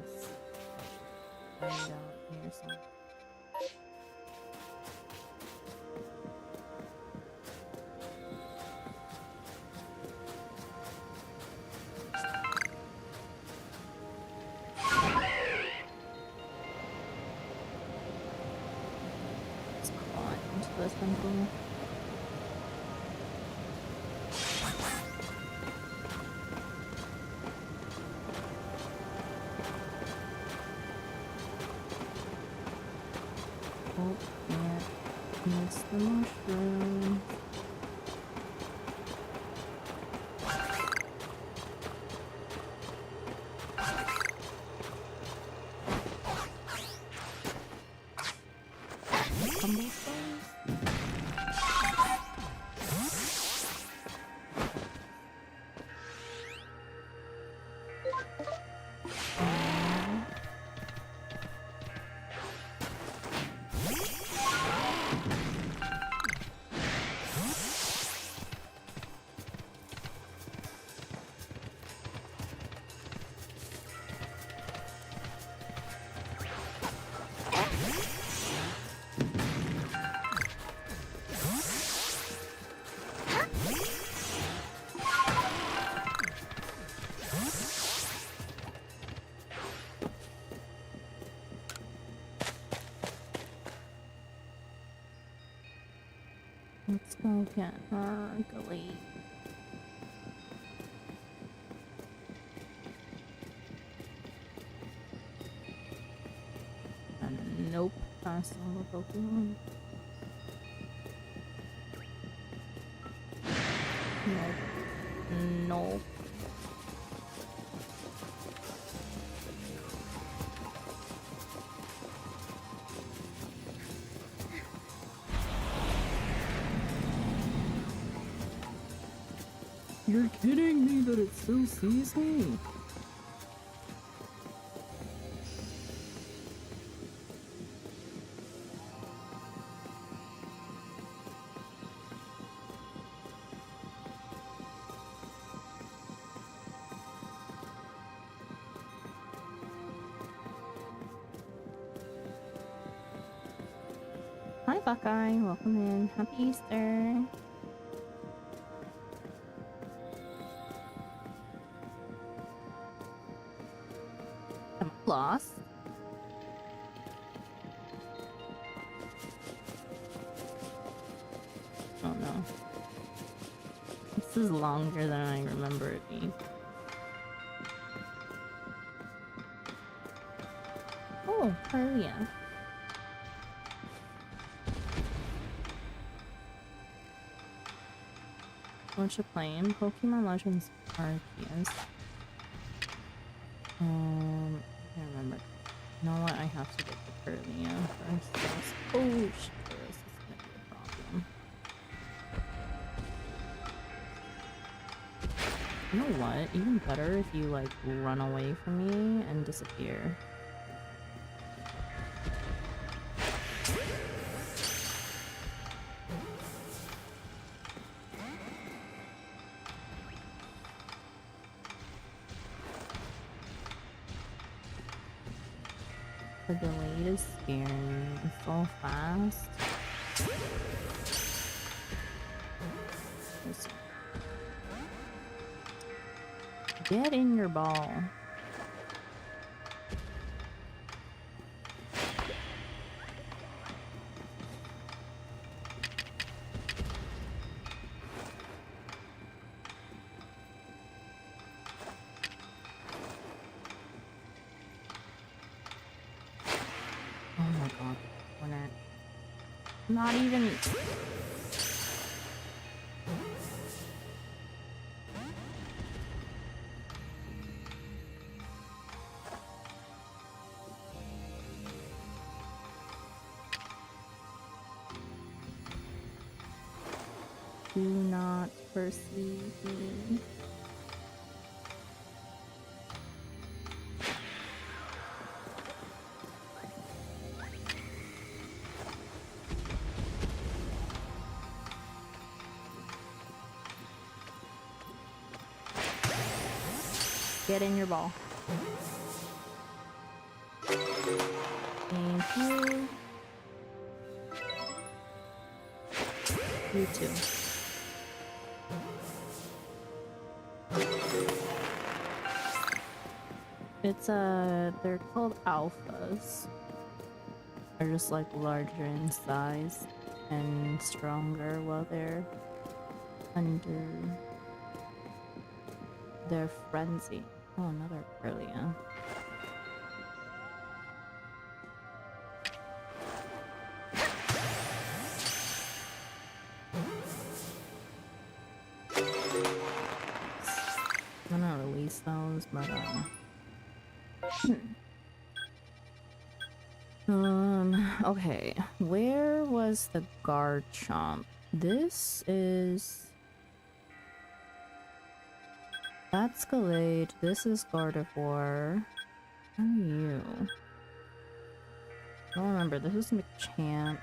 [SPEAKER 1] somewhere. Let's climb into this one. Oh, yeah. It's the mushroom. Let's go get her Glade. Nope, that's not a Pokemon. Nope. Nope. You're kidding me that it still sees me? Hi, Buckeye. Welcome in. Happy Easter. Am I lost? Oh no. This is longer than I remember it being. Oh, Harlia. What you playing? Pokemon Legends Arceus. I can't remember. You know what? I have to get the Curlia first. Oh shit, this is gonna be a problem. You know what? Even better if you like run away from me and disappear. The delayed is scary. It's so fast. Get in your ball. Oh my god, when it not even do not perceive me. Get in your ball. Thank you. You too. It's they're called alphas. They're just like larger in size and stronger while they're under their frenzy. Oh, another Brilliant. I'm gonna release those, but okay. Where was the Garchomp? This is that's Gallade. This is Gardevoir. How are you? I don't remember. This is Machamp.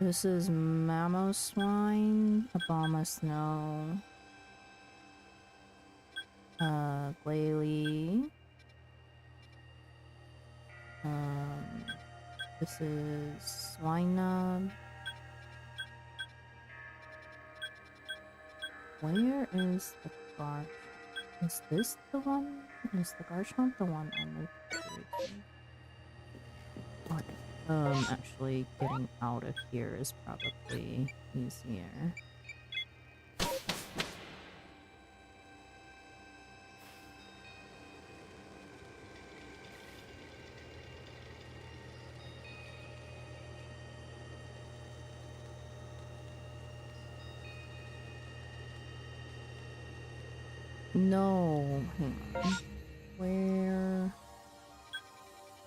[SPEAKER 1] This is Mamoswine, Obama Snow, Glalie. This is Swinub. Where is the Garch? Is this the one? Is the Garchomp the one on the actually getting out of here is probably easier. No, hang on. Where?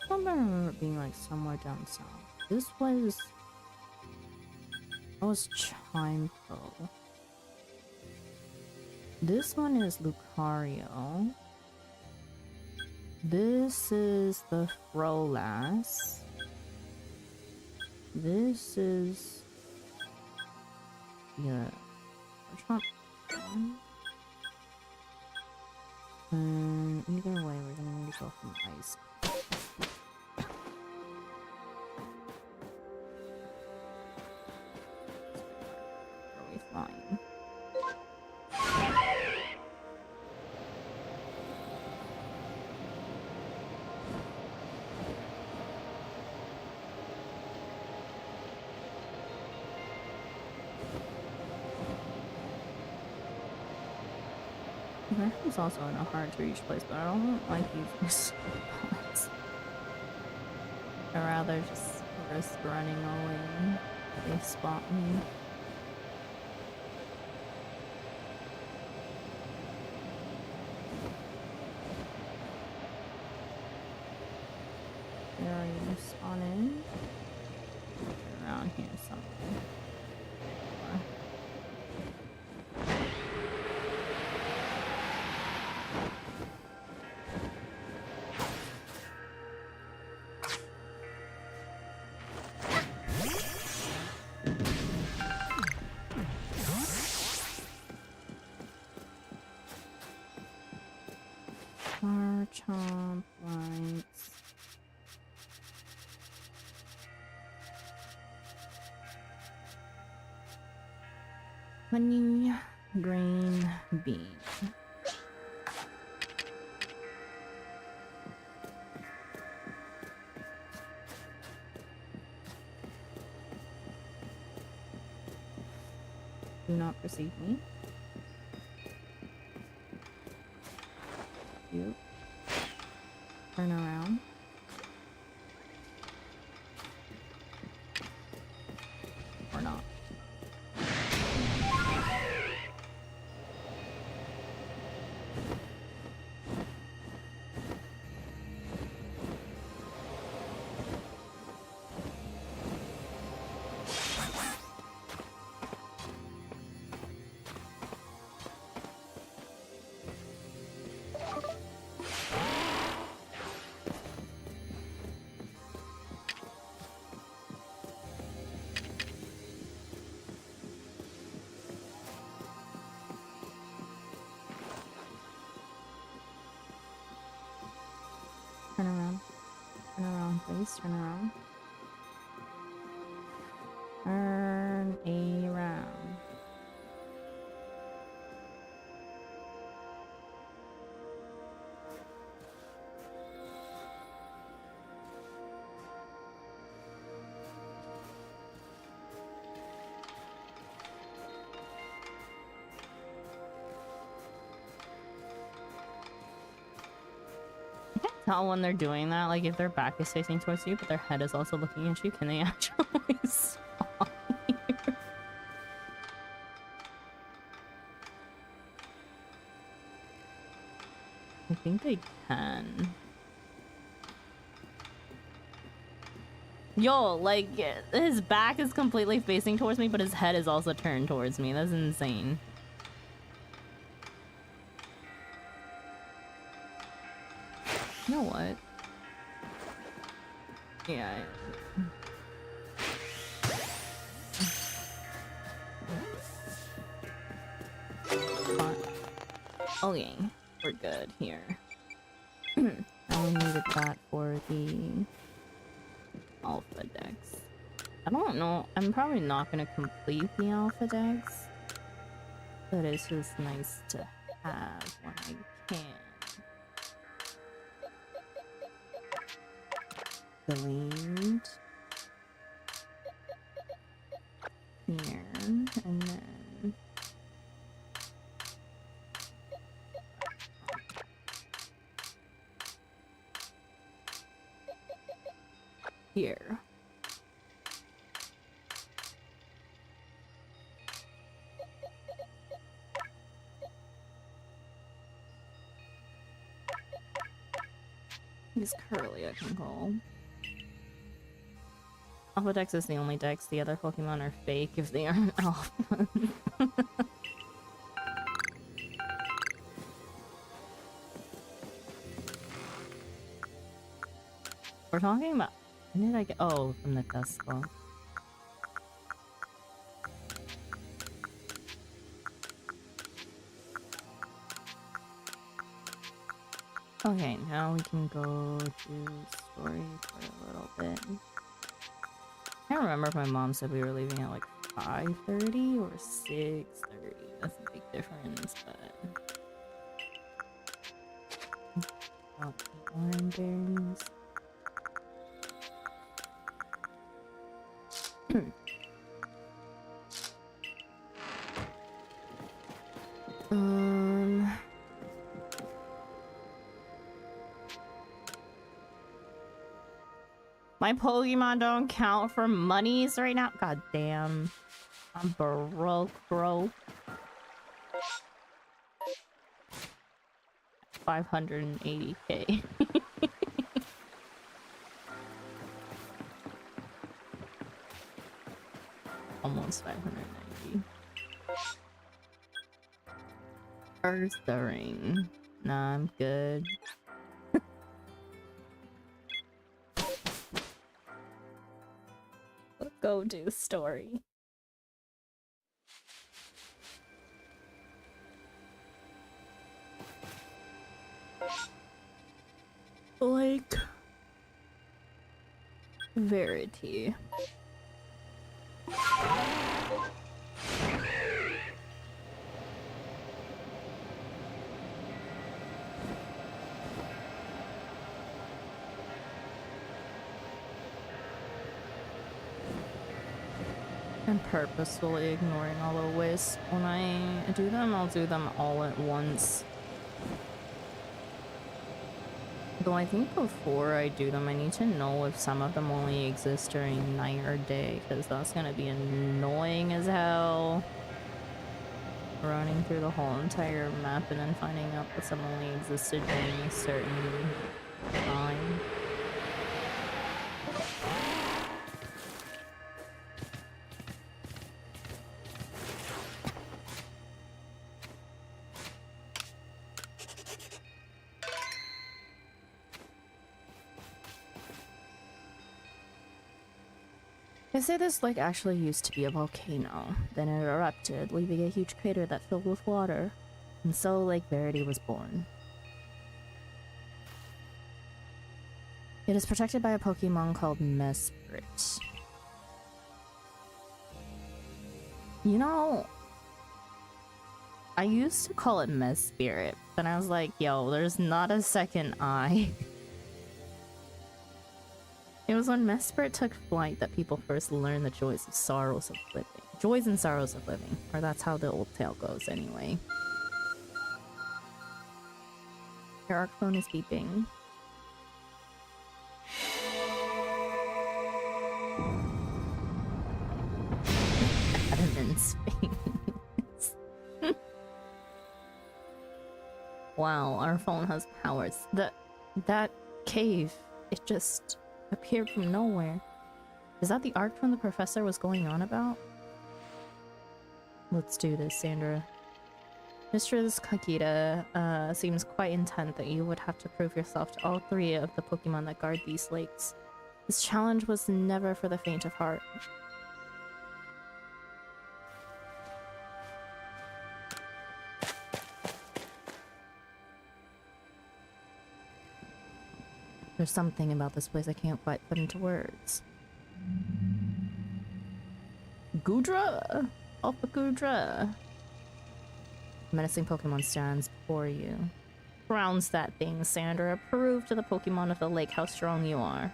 [SPEAKER 1] I don't remember it being like somewhere down south. This was... That was Chimpo. This one is Lucario. This is the Frolas. This is... yeah. Either way, we're gonna need to go from ice. Are we flying? It's also in a hard to reach place, but I don't like using spots. I'd rather just risk running away if they spot me. Where are you spawning? Around here somewhere. Chomp lights. Honey green bean. Do not perceive me. You. Turn around. Or not. Turn around. Turn around, please. Turn around. Turn around. Tell when they're doing that, like if their back is facing towards you but their head is also looking at you, can they actually spawn here? I think they can. Yo, like his back is completely facing towards me but his head is also turned towards me. That's insane. You know what? Yeah. Okay, we're good here. I only needed that for the Alpha Dex. I don't know. I'm probably not gonna complete the Alpha Dex, but it's just nice to have when I can. Delete here, and then here. He's Curly, I can call. Alpha Dex is the only Dex. The other Pokemon are fake if they aren't Alpha. We're talking about... When did I get... Oh, from the desk book. Okay, now we can go to story for a little bit. I can't remember if my mom said we were leaving at like 5:30 or 6:30. That's a big difference, but... Oh, orange berries. My Pokemon don't count for monies right now. God damn. I'm broke, bro. 580k. Almost 590. Where's the ring? Nah, I'm good. Let's go do story. Like... Verity. I'm purposefully ignoring all the wisps. When I do them, I'll do them all at once. Though I think before I do them, I need to know if some of them only exist during night or day, because that's gonna be annoying as hell. Running through the whole entire map and then finding out that some only existed during a certain time. They say this lake actually used to be a volcano. Then it erupted, leaving a huge crater that filled with water. And so Lake Verity was born. It is protected by a Pokemon called Mesprit. You know, I used to call it Mespirit, but I was like, yo, there's not a second I. It was when Mesprit took flight that people first learned the joys and sorrows of living. Joys and sorrows of living. Or that's how the old tale goes anyway. Your arc phone is beeping. Adam in space. Wow, our phone has powers. That cave, it just appeared from nowhere. Is that the arc from the professor was going on about? Let's do this, Sandra. Mistress Kakita seems quite intent that you would have to prove yourself to all three of the Pokemon that guard these lakes. This challenge was never for the faint of heart. There's something about this place I can't quite put into words. Goodra! Alpha Goodra! Menacing Pokemon stands before you. Grounds that thing, Sandra. Prove to the Pokemon of the lake how strong you are.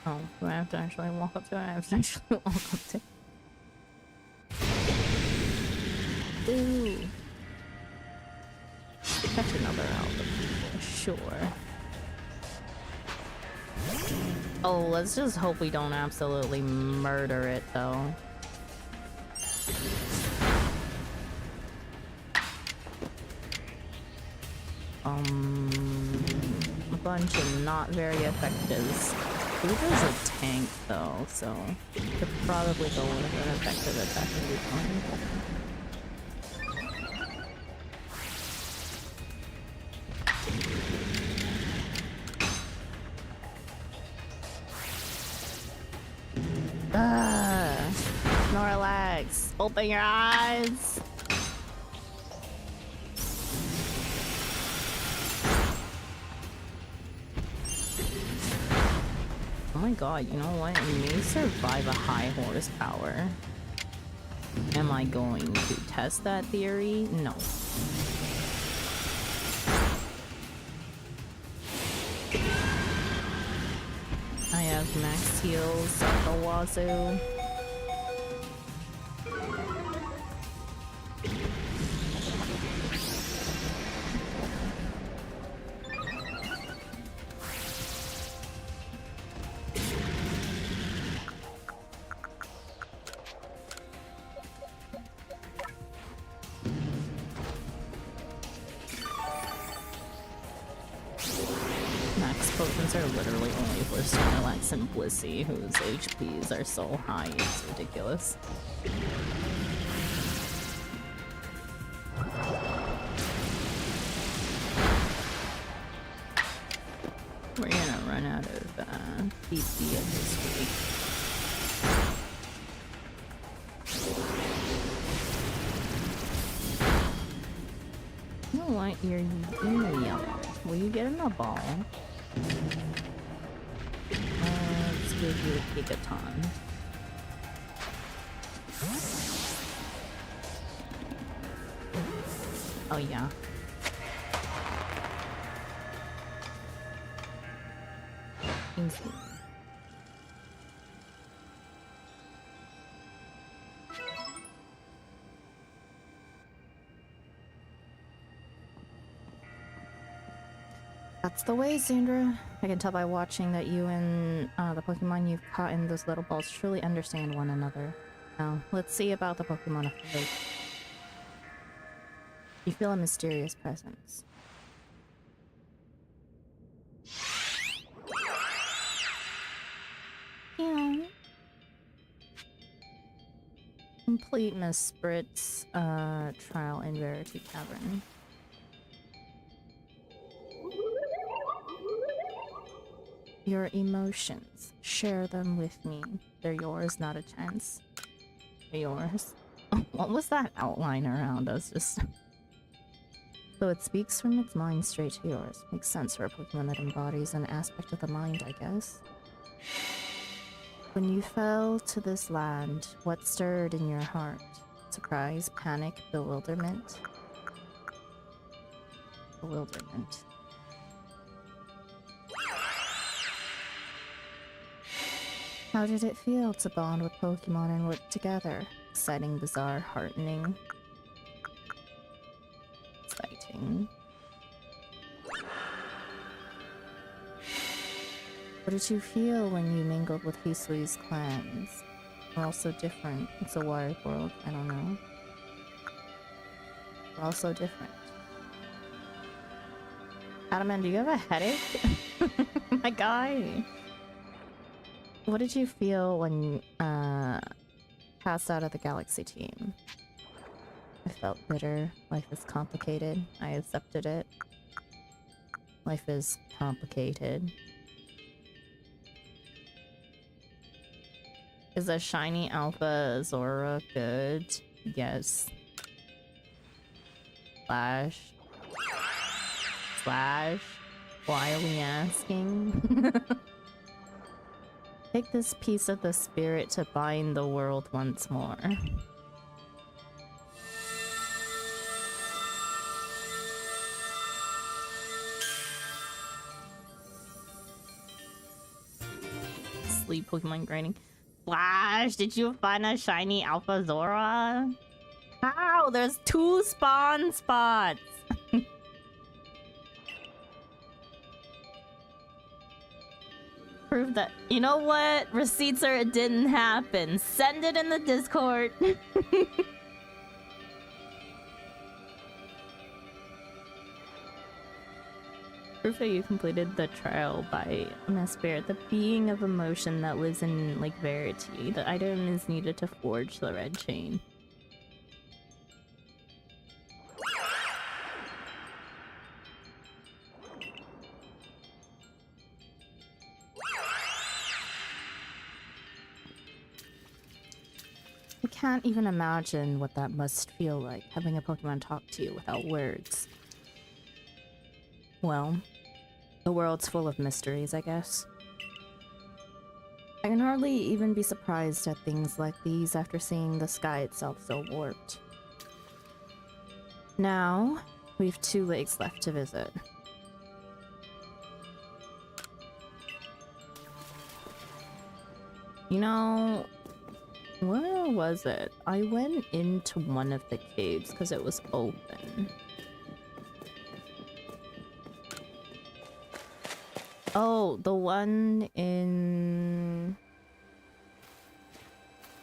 [SPEAKER 1] Oh, do I have to actually walk up to it? I have to actually walk up to it. Ooh. Catch another alpha for sure. Oh, let's just hope we don't absolutely murder it, though. A bunch of not very effectives. Uber's a tank though, so could probably go with an effective attack and be fine. Snorlax, open your eyes! Oh my god, you know what? It may survive a high horsepower. Am I going to test that theory? No. I have max heals at the wazoo. Are literally only for Snorlax and Blissey, whose HPs are so high, it's ridiculous. We're gonna run out of PP at this week. You know what? You're in the yellow. Will you get in the ball? Let's give you a Gigaton. Oh yeah. Easy. That's the way, Sandra. I can tell by watching that you and the Pokemon you've caught in those little balls truly understand one another. Now, let's see about the Pokemon of the lake. You feel a mysterious presence. Yeah. Complete Miss Sprit's trial in Verity Cavern. Your emotions. Share them with me. They're yours, not a chance. They're yours. What was that outline around us? Just... So it speaks from its mind straight to yours. Makes sense for a Pokemon that embodies an aspect of the mind, I guess. When you fell to this land, what stirred in your heart? Surprise, panic, bewilderment? Bewilderment. How did it feel to bond with Pokemon and work together? Exciting, bizarre, heartening. Exciting. What did you feel when you mingled with Hisui's clans? We're all so different. It's a wild world. I don't know. We're all so different. Adamant, do you have a headache? My guy. What did you feel when you passed out of the Galaxy team? I felt bitter. Life is complicated. I accepted it. Life is complicated. Is a shiny Alpha Zora good? Yes. Slash. Why are we asking? Take this piece of the spirit to bind the world once more. Sleep Pokemon grinding. Flash, did you find a shiny Alpha Zora? How? There's 2 spawn spots! Prove that. You know what? Receipts are it didn't happen. Send it in the Discord. Proof that you completed the trial by my spirit, the being of emotion that lives in like verity. The item is needed to forge the red chain. I can't even imagine what that must feel like, having a Pokemon talk to you without words. Well, the world's full of mysteries, I guess. I can hardly even be surprised at things like these after seeing the sky itself so warped. Now, we've 2 lakes left to visit. You know, where was it? I went into one of the caves because it was open. Oh, the one in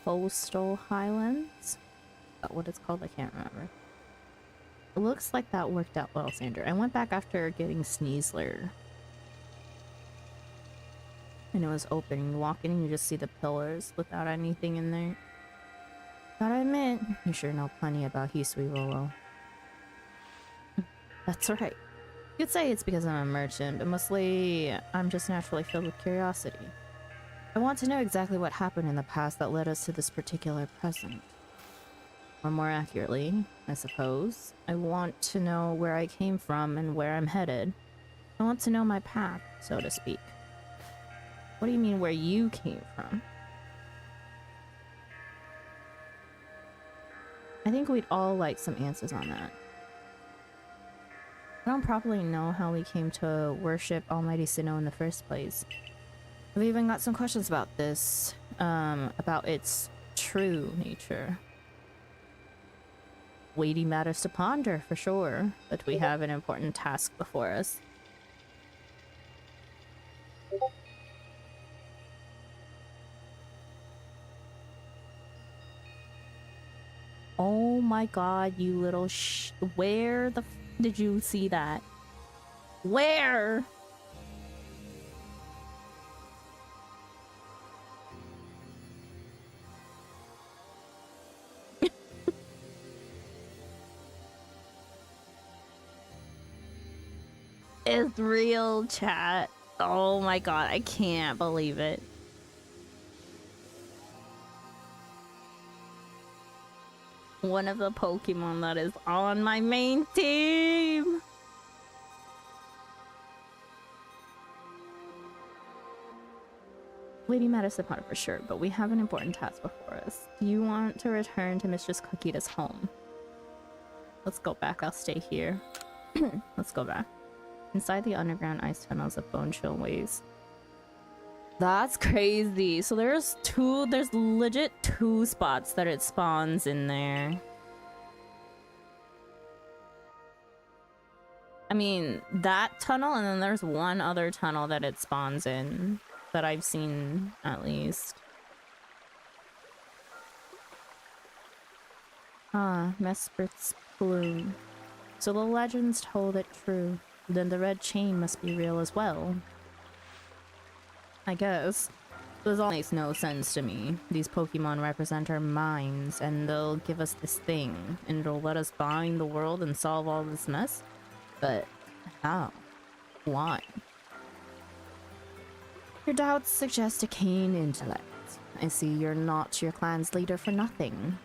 [SPEAKER 1] Coastal Highlands? Is that what it's called? I can't remember. It looks like that worked out well, Sander. I went back after getting Sneasler. And it was open. You walk in and you just see the pillars without anything in there. Gotta admit, you sure know plenty about Hisui Rolo. That's right. You could say it's because I'm a merchant, but mostly I'm just naturally filled with curiosity. I want to know exactly what happened in the past that led us to this particular present. Or more accurately, I suppose, I want to know where I came from and where I'm headed. I want to know my path, so to speak. What do you mean where you came from? I think we'd all like some answers on that. I don't properly know how we came to worship Almighty Sinnoh in the first place. I've even got some questions about this, about its true nature. Weighty matters to ponder, for sure, but we have an important task before us. Oh my god, you little where the f did you see that? Where? It's real, chat. Oh my god, I can't believe it. One of the Pokemon that is on my main team. Lady Madison Potter for sure, but we have an important task before us. Do you want to return to Mistress Kakita's home? Let's go back. I'll stay here. Let's go back. Inside the underground ice tunnels of Bone Chill Waves. That's crazy. So there's legit 2 spots that it spawns in there. I mean, that tunnel, and then there's one other tunnel that it spawns in that I've seen, at least. Ah, Mespert's Bloom. So the legends hold it true. Then the red chain must be real as well. I guess. This all makes no sense to me. These Pokemon represent our minds, and they'll give us this thing, and it'll let us bind the world and solve all this mess? But how? Why? Your doubts suggest a keen intellect. I see you're not your clan's leader for nothing.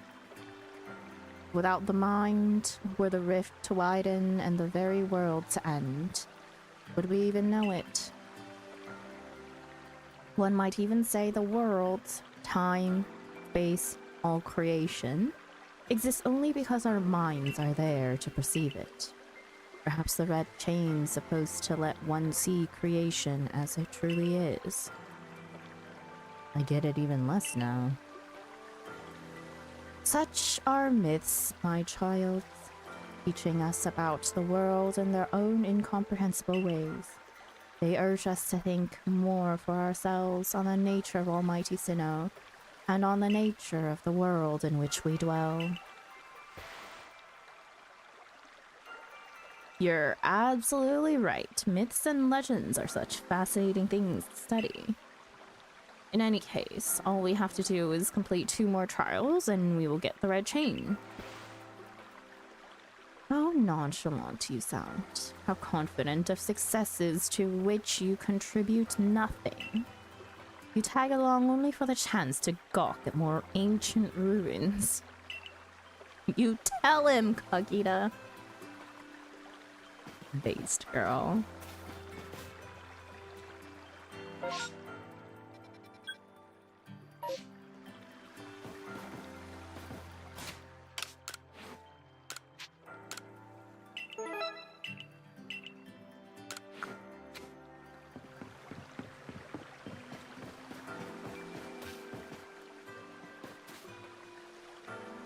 [SPEAKER 1] Without the mind, were the rift to widen and the very world to end, would we even know it? One might even say the world, time, space, all creation, exists only because our minds are there to perceive it. Perhaps the red chain's supposed to let one see creation as it truly is. I get it even less now. Such are myths, my child, teaching us about the world in their own incomprehensible ways. They urge us to think more for ourselves on the nature of Almighty Sinnoh, and on the nature of the world in which we dwell. You're absolutely right. Myths and legends are such fascinating things to study. In any case, all we have to do is complete 2 more trials and we will get the red chain. How nonchalant you sound. How confident of successes to which you contribute nothing. You tag along only for the chance to gawk at more ancient ruins. You tell him, Kagita. Based girl.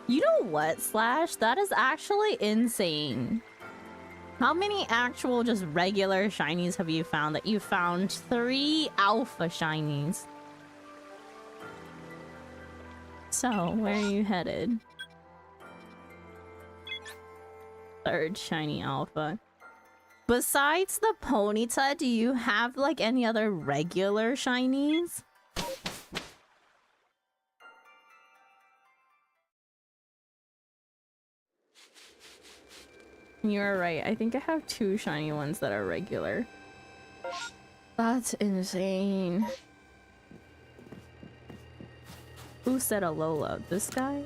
[SPEAKER 1] You know what, Slash? That is actually insane. How many actual just regular shinies have you found that you found 3 alpha shinies? So, where are you headed? 3rd shiny alpha. Besides the Ponyta, do you have like any other regular shinies? You're right. I think I have 2 shiny ones that are regular. That's insane. Who said Alola? This guy?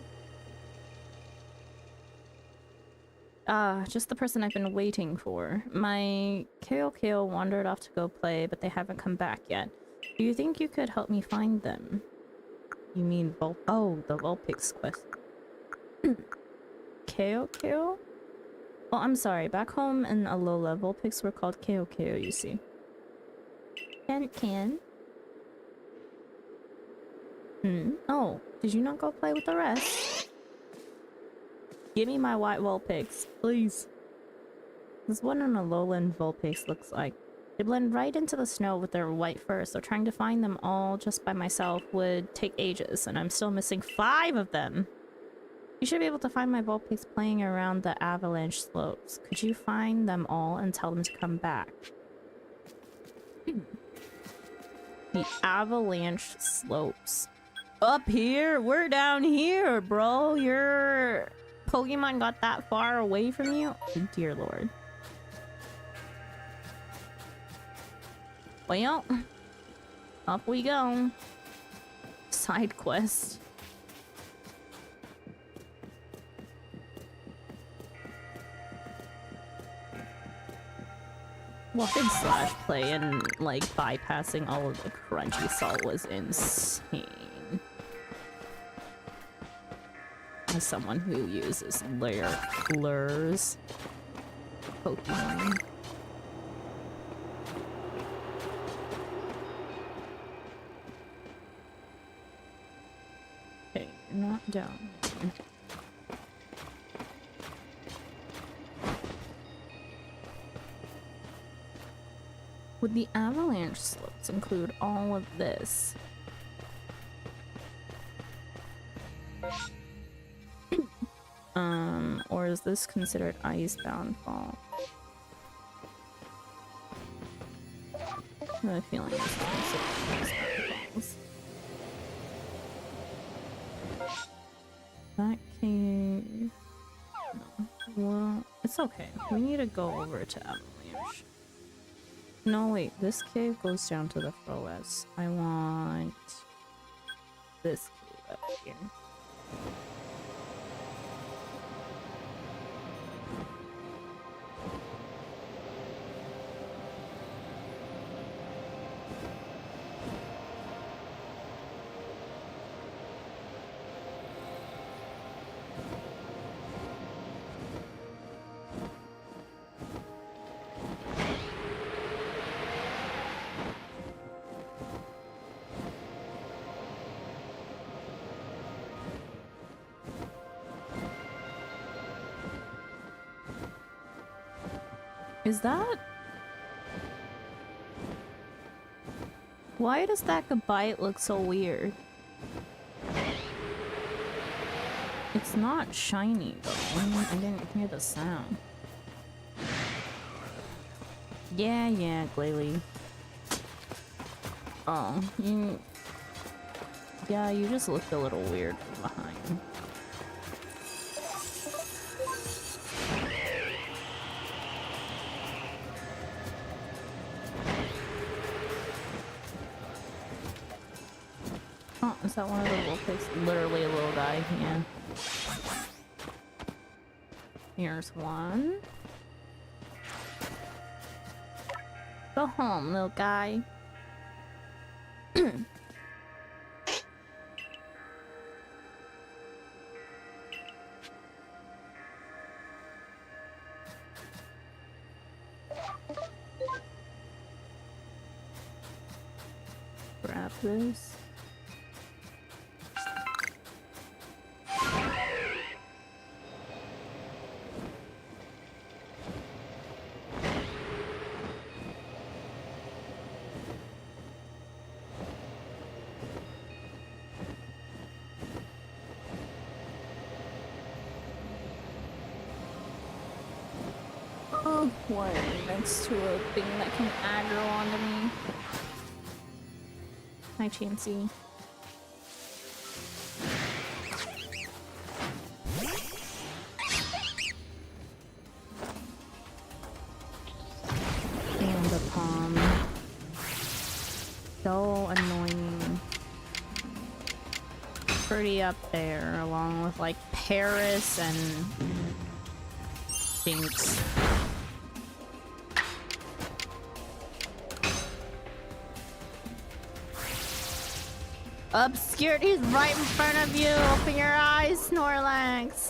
[SPEAKER 1] Just the person I've been waiting for. My Kale wandered off to go play, but they haven't come back yet. Do you think you could help me find them? You mean oh, the Vulpix quest. Kale? Well, I'm sorry. Back home in Alola, Vulpix were called Kale, you see. Can. Oh, did you not go play with the rest? Give me my white Vulpix, please. This is what an Alolan Vulpix looks like. They blend right into the snow with their white fur, so trying to find them all just by myself would take ages, and I'm still missing 5 of them. You should be able to find my Vulpix playing around the avalanche slopes. Could you find them all and tell them to come back? The avalanche slopes. Up here? We're down here, bro. Your Pokemon got that far away from you? Oh, dear lord. Well, up we go. Side quest. Watching Slash play and like bypassing all of the crunchy salt was insane. As someone who uses lures Pokemon. Okay, you're not down here. Would the avalanche slopes include all of this? Or is this considered icebound fall? I have a feeling this is considered icebound falls. That cave... No. Well, it's okay. We need to go over to avalanche. No, wait. This cave goes down to the forest. I want this cave up here. Is that... Why does that bite look so weird? It's not shiny though. I didn't hear the sound. Yeah, Glalie. Oh, you... Yeah, you just looked a little weird from behind. Oh, is that one of the little pigs? Literally a little guy, yeah. Here's one. Go home, little guy. Grab this. Oh, what? Next to a thing that can aggro onto me. Hi, Chansey. And the palm. So annoying. Pretty up there, along with like Paris and Sphinx. Obscurity's right in front of you. Open your eyes, Snorlax.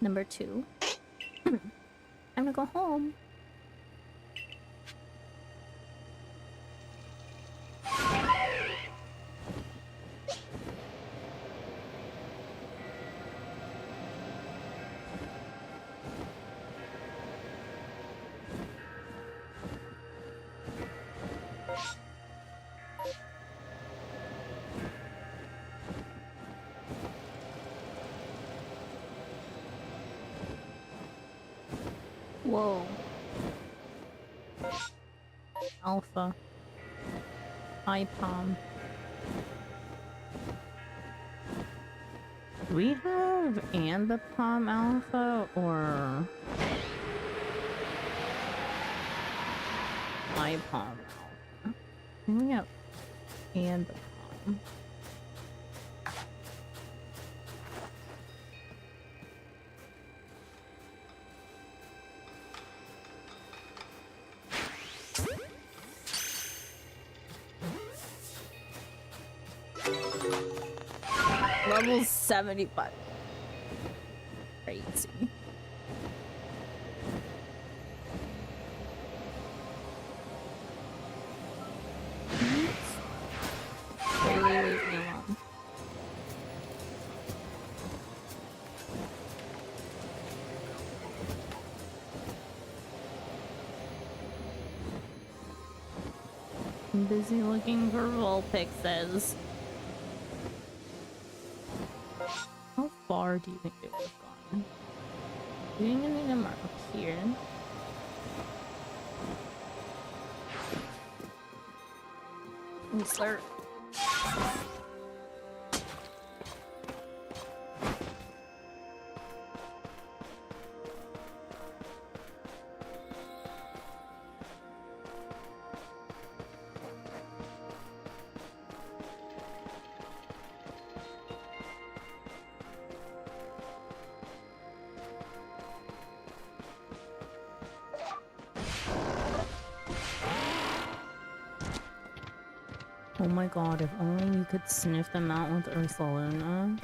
[SPEAKER 1] Number 2. I'm gonna go home. Whoa. Alpha. IPOM. Do we have and the Palm Alpha or IPOM Alpha? I think we have and the Palm. Level 75. Crazy. Really leave me alone. I'm busy looking for Vulpixes. How far do you think they would have gone? Do you think any of them are up here? Start. Oh my god, if only you could sniff them out with Ursaluna.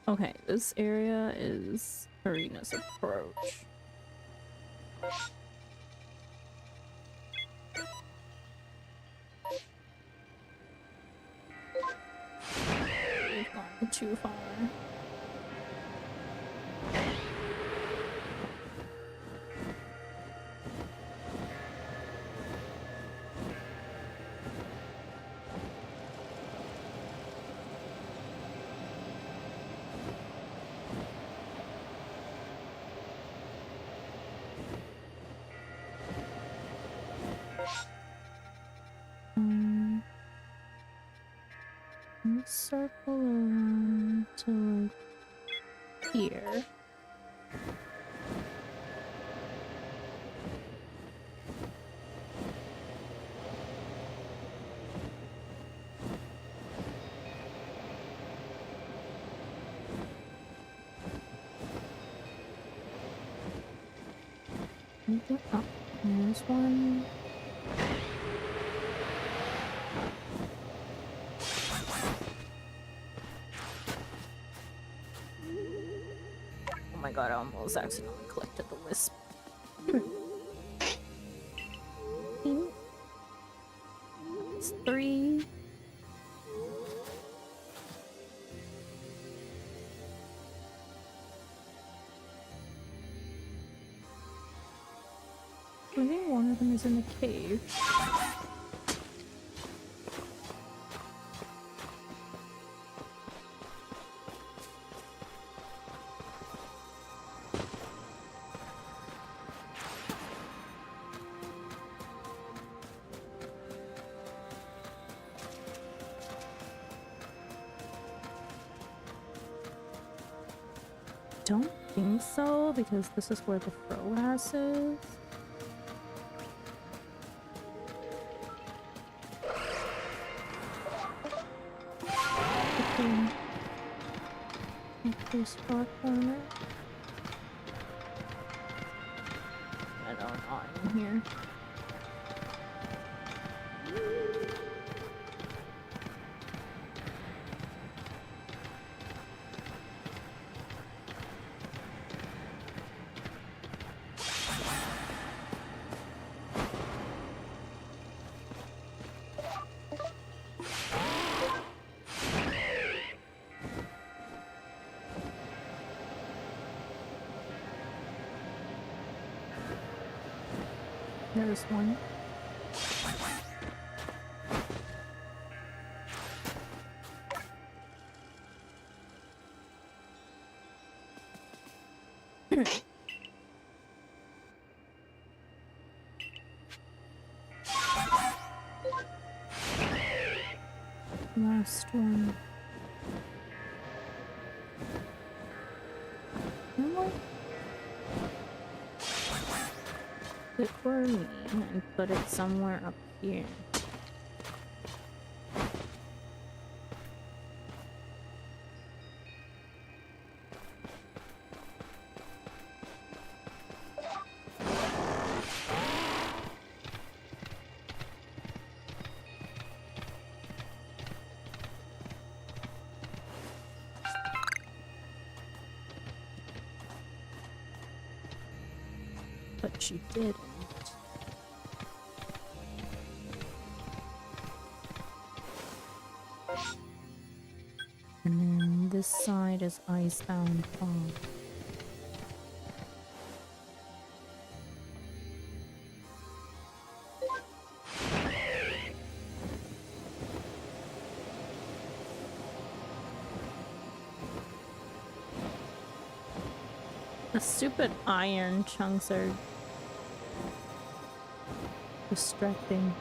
[SPEAKER 1] Okay, this area is Karina's approach. We've gone too far. Circle around to like here. Oh, there's one. Oh my god, I almost accidentally collected the wisp. It's 3. I think one of them is in the cave. Don't think so, because this is where the Froas is. Okay, spot on it. I don't know, I'm here. There's one. Last one. No more. It were me and put it somewhere up here. But she didn't. And then this side is Icebound Fog. The stupid iron chunks are distracting.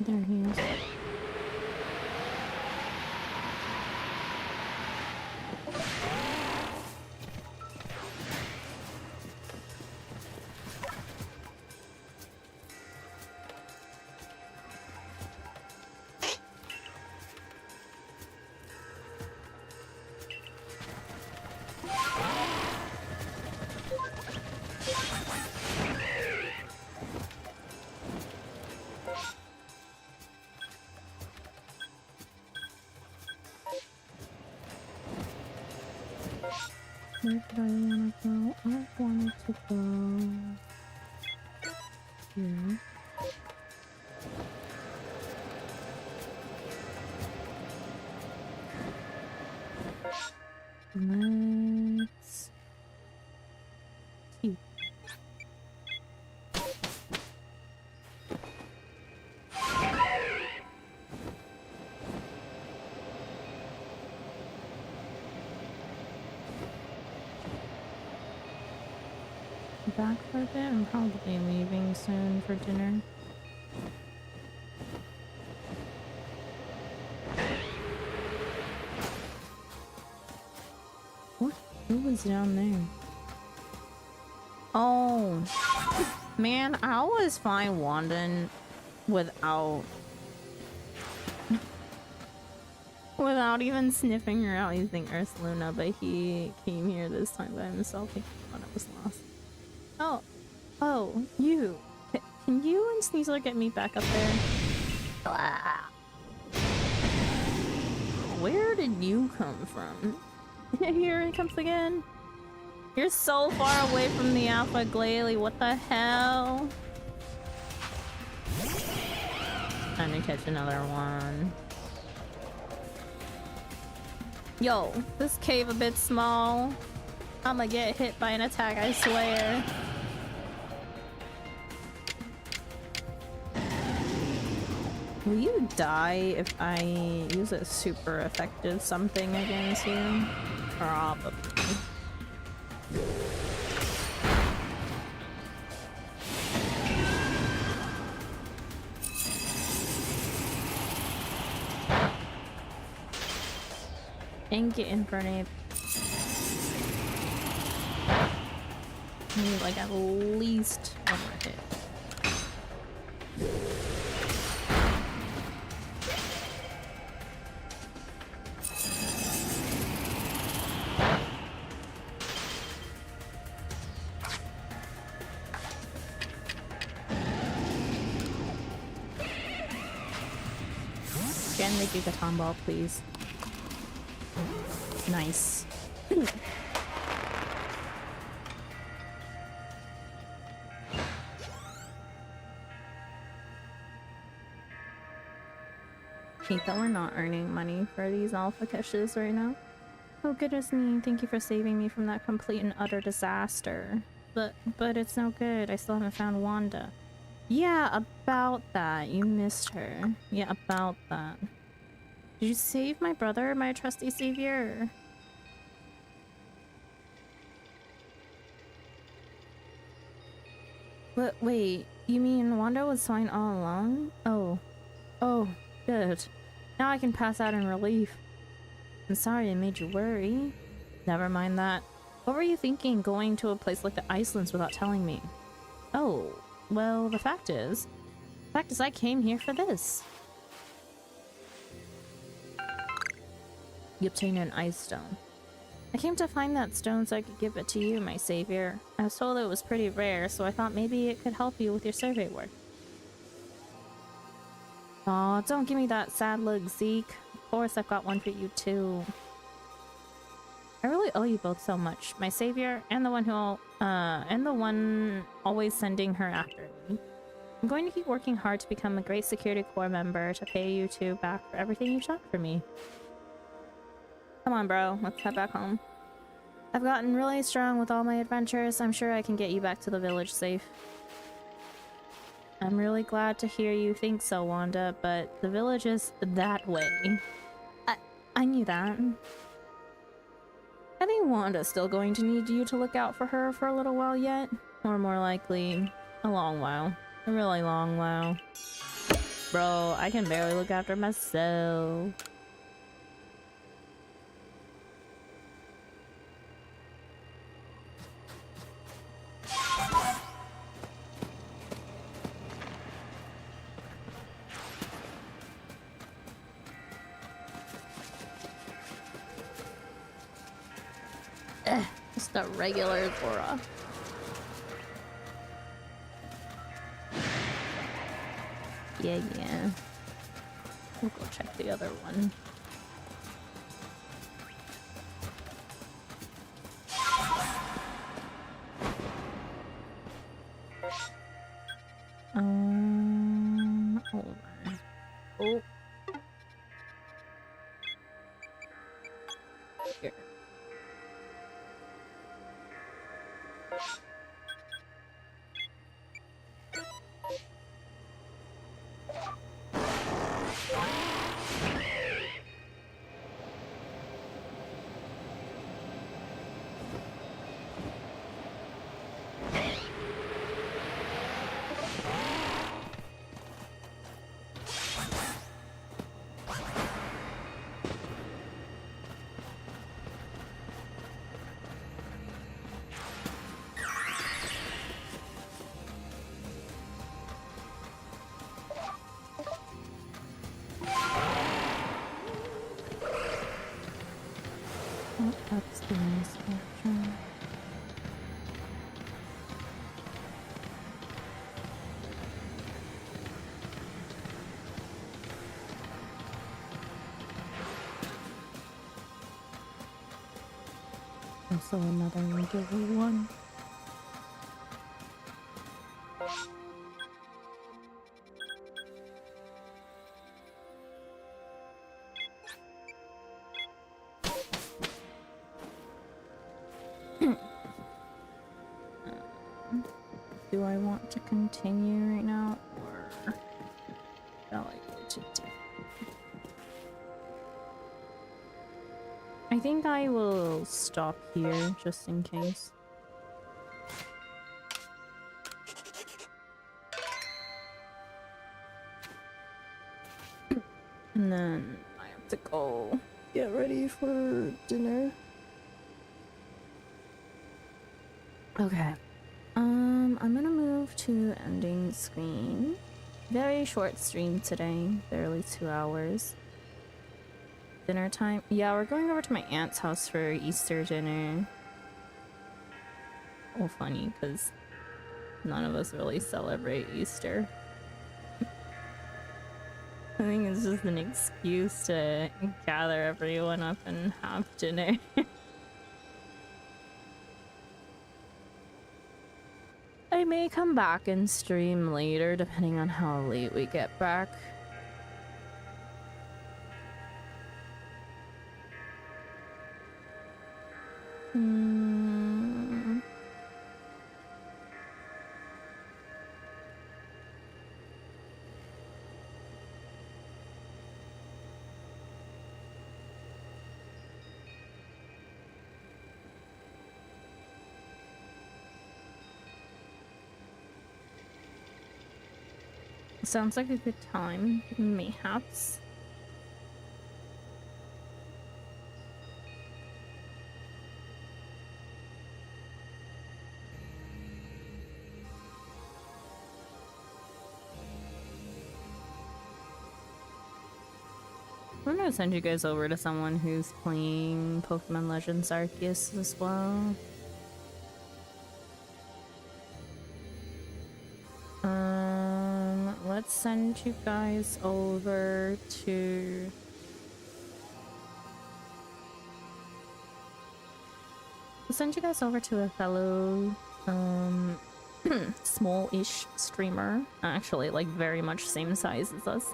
[SPEAKER 1] there he is. Where did I want to go? I wanted to go here. Let's see. Back for a bit. I'm probably leaving soon for dinner. What? Who was down there? Oh, man, I always find Wanda without even sniffing her out using Earth Luna, but he came here this time by himself. He thought I was lost. Oh, you. Can you and Sneasler get me back up there? Where did you come from? Here it comes again. You're so far away from the Alpha Glalie, what the hell? Time to catch another one. Yo, this cave a bit small. I'ma get hit by an attack, I swear. Will you die if I use a super effective something against you? Probably. And get Infernape. I need like at least one more hit. Can make a Catan Ball, please? Nice. Hate that we're not earning money for these alpha caches right now. Oh goodness me, thank you for saving me from that complete and utter disaster. But it's no good, I still haven't found Wanda. Yeah, about that. You missed her. Yeah, about that. Did you save my brother, my trusty savior? But wait, you mean Wanda was fine all along? Oh, good. Now I can pass out in relief. I'm sorry I made you worry. Never mind that. What were you thinking going to a place like the Icelands without telling me? Oh, well, the fact is I came here for this. You obtained an ice stone. I came to find that stone so I could give it to you, my savior. I was told it was pretty rare, so I thought maybe it could help you with your survey work. Aw, don't give me that sad look, Zeke. Of course I've got one for you too. I really owe you both so much, my savior and the one always sending her after me. I'm going to keep working hard to become a great security corps member to pay you two back for everything you've done for me. Come on, bro. Let's head back home. I've gotten really strong with all my adventures. I'm sure I can get you back to the village safe. I'm really glad to hear you think so, Wanda, but the village is that way. I knew that. I think Wanda's still going to need you to look out for her for a little while yet. Or more likely, a long while. A really long while. Bro, I can barely look after myself. Just a regular Zora. Yeah. We'll go check the other one. Hold on. Oh. Here. That's the inspection. Also another regular one. Do I want to continue right now, or shall I go to D? I think I will stop here just in case. And then I have to go get ready for dinner. Okay. I'm gonna move to ending screen. Very short stream today, barely 2 hours. Dinner time. Yeah, we're going over to my aunt's house for Easter dinner. Oh, funny, because none of us really celebrate Easter. I think it's just an excuse to gather everyone up and have dinner. I may come back and stream later, depending on how late we get back. Sounds like a good time, mayhaps. I'm gonna send you guys over to someone who's playing Pokemon Legends Arceus as well. Let's send you guys over to... We'll send you guys over to a fellow, small-ish streamer. Actually, like, very much same size as us.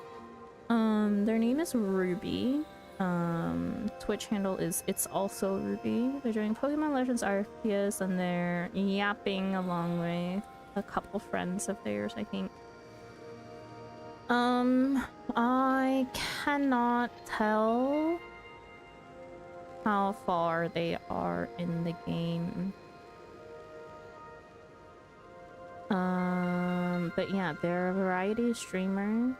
[SPEAKER 1] Their name is Ruby. Twitch handle is It's Also Ruby. They're doing Pokemon Legends Arceus, and they're yapping along with a couple friends of theirs, I think. I cannot tell how far they are in the game. But yeah, they're a variety streamer.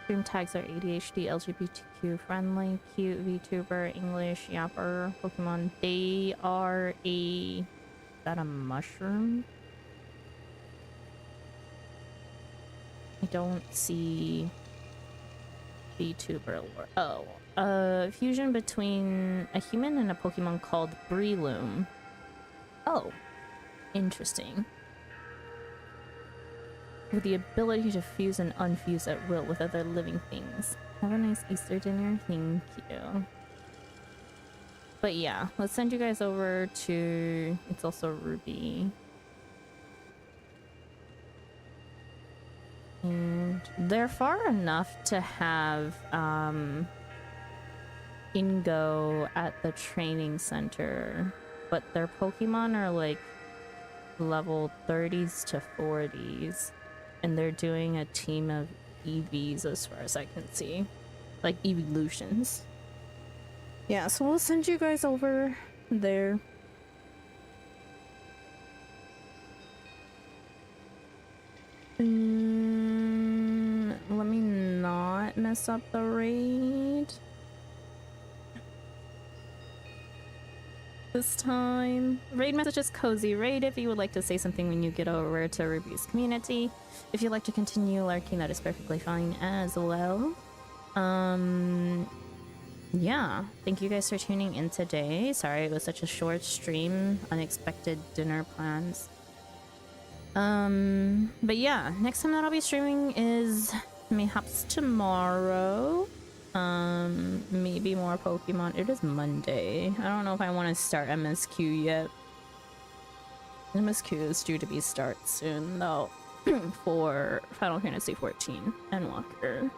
[SPEAKER 1] Stream tags are ADHD, LGBTQ friendly, cute, VTuber, English, Yapper, Pokemon. They are a... Is that a mushroom? I don't see VTuber lore. Oh, fusion between a human and a Pokemon called Breloom. Oh, interesting. With the ability to fuse and unfuse at will with other living things. Have a nice Easter dinner. Thank you. But yeah, let's send you guys over to... It's also Ruby. And they're far enough to have Ingo at the training center, but their Pokemon are like level 30s to 40s, and they're doing a team of EVs as far as I can see, like evolutions. Yeah, so we'll send you guys over there. Let me not mess up the raid this time. Raid message is cozy raid if you would like to say something when you get over to Ruby's community. If you'd like to continue lurking, that is perfectly fine as well. Yeah, thank you guys for tuning in today. Sorry it was such a short stream, unexpected dinner plans. But yeah, next time that I'll be streaming is mayhaps tomorrow. Maybe more Pokemon. It is Monday. I don't know if I want to start MSQ yet. MSQ is due to be start soon though for Final Fantasy 14 and Walker.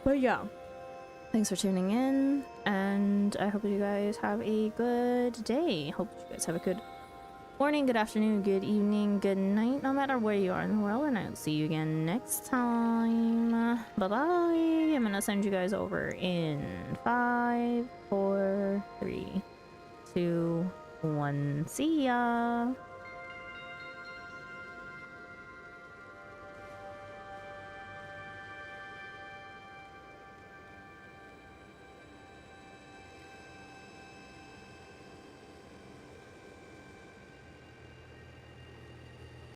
[SPEAKER 1] But yeah, thanks for tuning in, and I hope you guys have a good day. Hope you guys have a good morning, good afternoon, good evening, good night, no matter where you are in the world, and I'll see you again next time. Bye bye. I'm gonna send you guys over in 5, 4, 3, 2, 1. See ya.